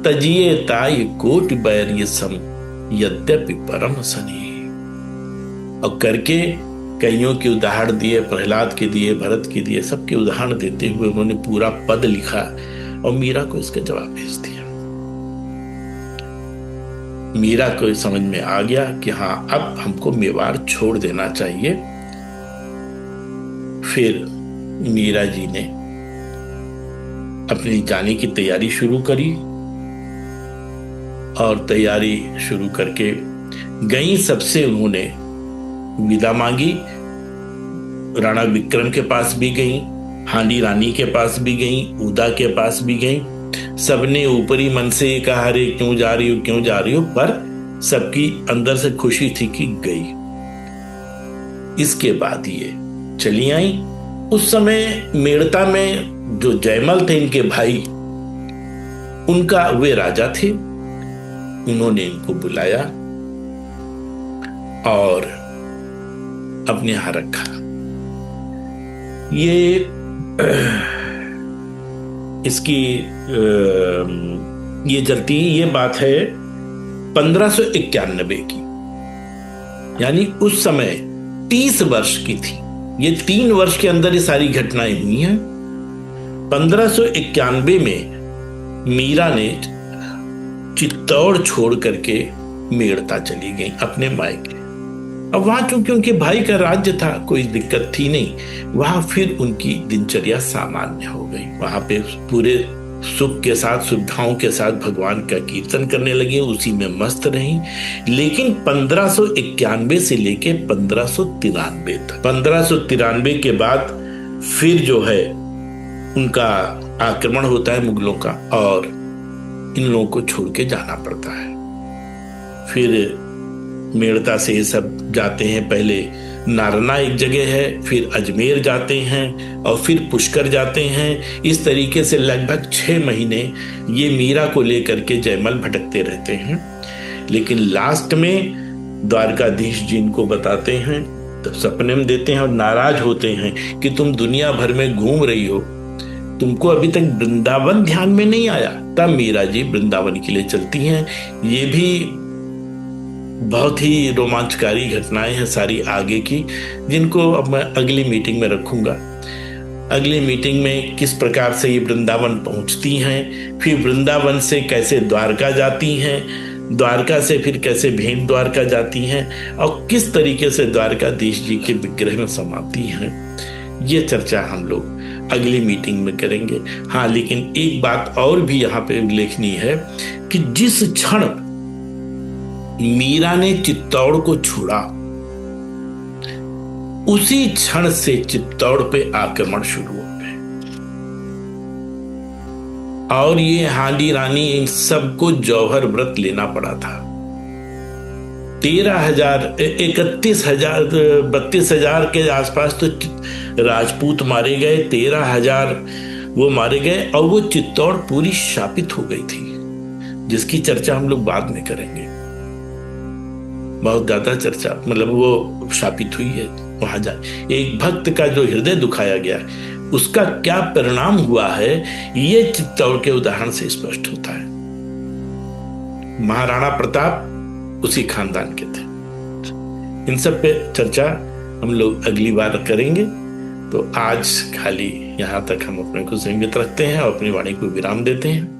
तजिए ताई कोट बैर ये सम यद्यपि परम सने। और करके कईयों के उदाहरण दिए, प्रहलाद के दिए, भरत के दिए, सबके उदाहरण देते हुए उन्होंने पूरा पद लिखा और मीरा को इसका जवाब भेज दिया। मीरा को समझ में आ गया कि हाँ, अब हमको मेवाड़ छोड़ देना चाहिए। फिर मीरा जी ने अपनी जाने की तैयारी शुरू करी और तैयारी शुरू करके गई। सबसे उन्होंने विदा मांगी, राणा विक्रम के पास भी गई, हांडी रानी के पास भी गई, उदा के पास भी गई। सबने ऊपरी मन से कहा, रे क्यों जा रही हो, क्यों जा रही हो, पर सबकी अंदर से खुशी थी कि गई। इसके बाद ये चली आई। उस समय मेड़ता में जो जयमल थे इनके भाई, उनका वे राजा थे, उन्होंने इनको बुलाया और अपने यहां रखा। ये इसकी ये चलती, ये बात है 1591 की, यानी उस समय 30 वर्ष की थी। ये 3 वर्ष के अंदर ये सारी घटनाएं हुई हैं। 1591 में मीरा ने चित्तौड़ छोड़ करके मेड़ता चली गई अपने मायके। अब वहां चूंकि उनके भाई का राज्य था, कोई दिक्कत थी नहीं। वहां फिर उनकी दिनचर्या सामान्य हो गई। वहां पे पूरे सुख के साथ, सुविधाओं के साथ भगवान का कीर्तन करने लगे, उसी में मस्त रही। लेकिन 1591 से लेके 1593 तक, 1593 के बाद फिर जो है उनका आक्रमण होता है मुगलों का और इन लोगों को छोड़ के जाना पड़ता है। फिर मेड़ता से ये सब जाते हैं, पहले नारना एक जगह है, फिर अजमेर जाते हैं और फिर पुष्कर जाते हैं। इस तरीके से लगभग 6 महीने ये मीरा को लेकर के जयमल भटकते रहते हैं। लेकिन लास्ट में द्वारकाधीश जी इनको बताते हैं, तब सपने में देते हैं और नाराज होते हैं कि तुम दुनिया भर में घूम रही हो, तुमको अभी तक वृंदावन ध्यान में नहीं आया। तब मीरा जी वृंदावन के लिए चलती हैं। ये भी बहुत ही रोमांचकारी घटनाएं हैं सारी आगे की, जिनको अब मैं अगली मीटिंग में रखूंगा। अगली मीटिंग में किस प्रकार से ये वृंदावन पहुंचती हैं, फिर वृंदावन से कैसे द्वारका जाती हैं, द्वारका से फिर कैसे भेंट द्वारका जाती हैं और किस तरीके से द्वारकाधीश जी के विग्रह में समाती हैं, ये चर्चा हम लोग अगली मीटिंग में करेंगे। हाँ, लेकिन एक बात और भी यहाँ पे उल्लेखनीय है कि जिस क्षण मीरा ने चित्तौड़ को छोड़ा, उसी क्षण से चित्तौड़ पे आक्रमण शुरू हो गए और ये हांडी रानी इन सबको जौहर व्रत लेना पड़ा था। 13,000 31,000 32,000 के आसपास तो राजपूत मारे गए, 13,000 वो मारे गए और वो चित्तौड़ पूरी शापित हो गई थी, जिसकी चर्चा हम लोग बाद में करेंगे। बहुत ज्यादा चर्चा, मतलब वो शापित हुई है वहां जाए। एक भक्त का जो हृदय दुखाया गया है, उसका क्या परिणाम हुआ है, ये चित्तौड़ के उदाहरण से स्पष्ट होता है। महाराणा प्रताप उसी खानदान के थे। इन सब पे चर्चा हम लोग अगली बार करेंगे। तो आज खाली यहाँ तक हम अपने को सीमित रखते हैं और अपनी वाणी को विराम देते हैं।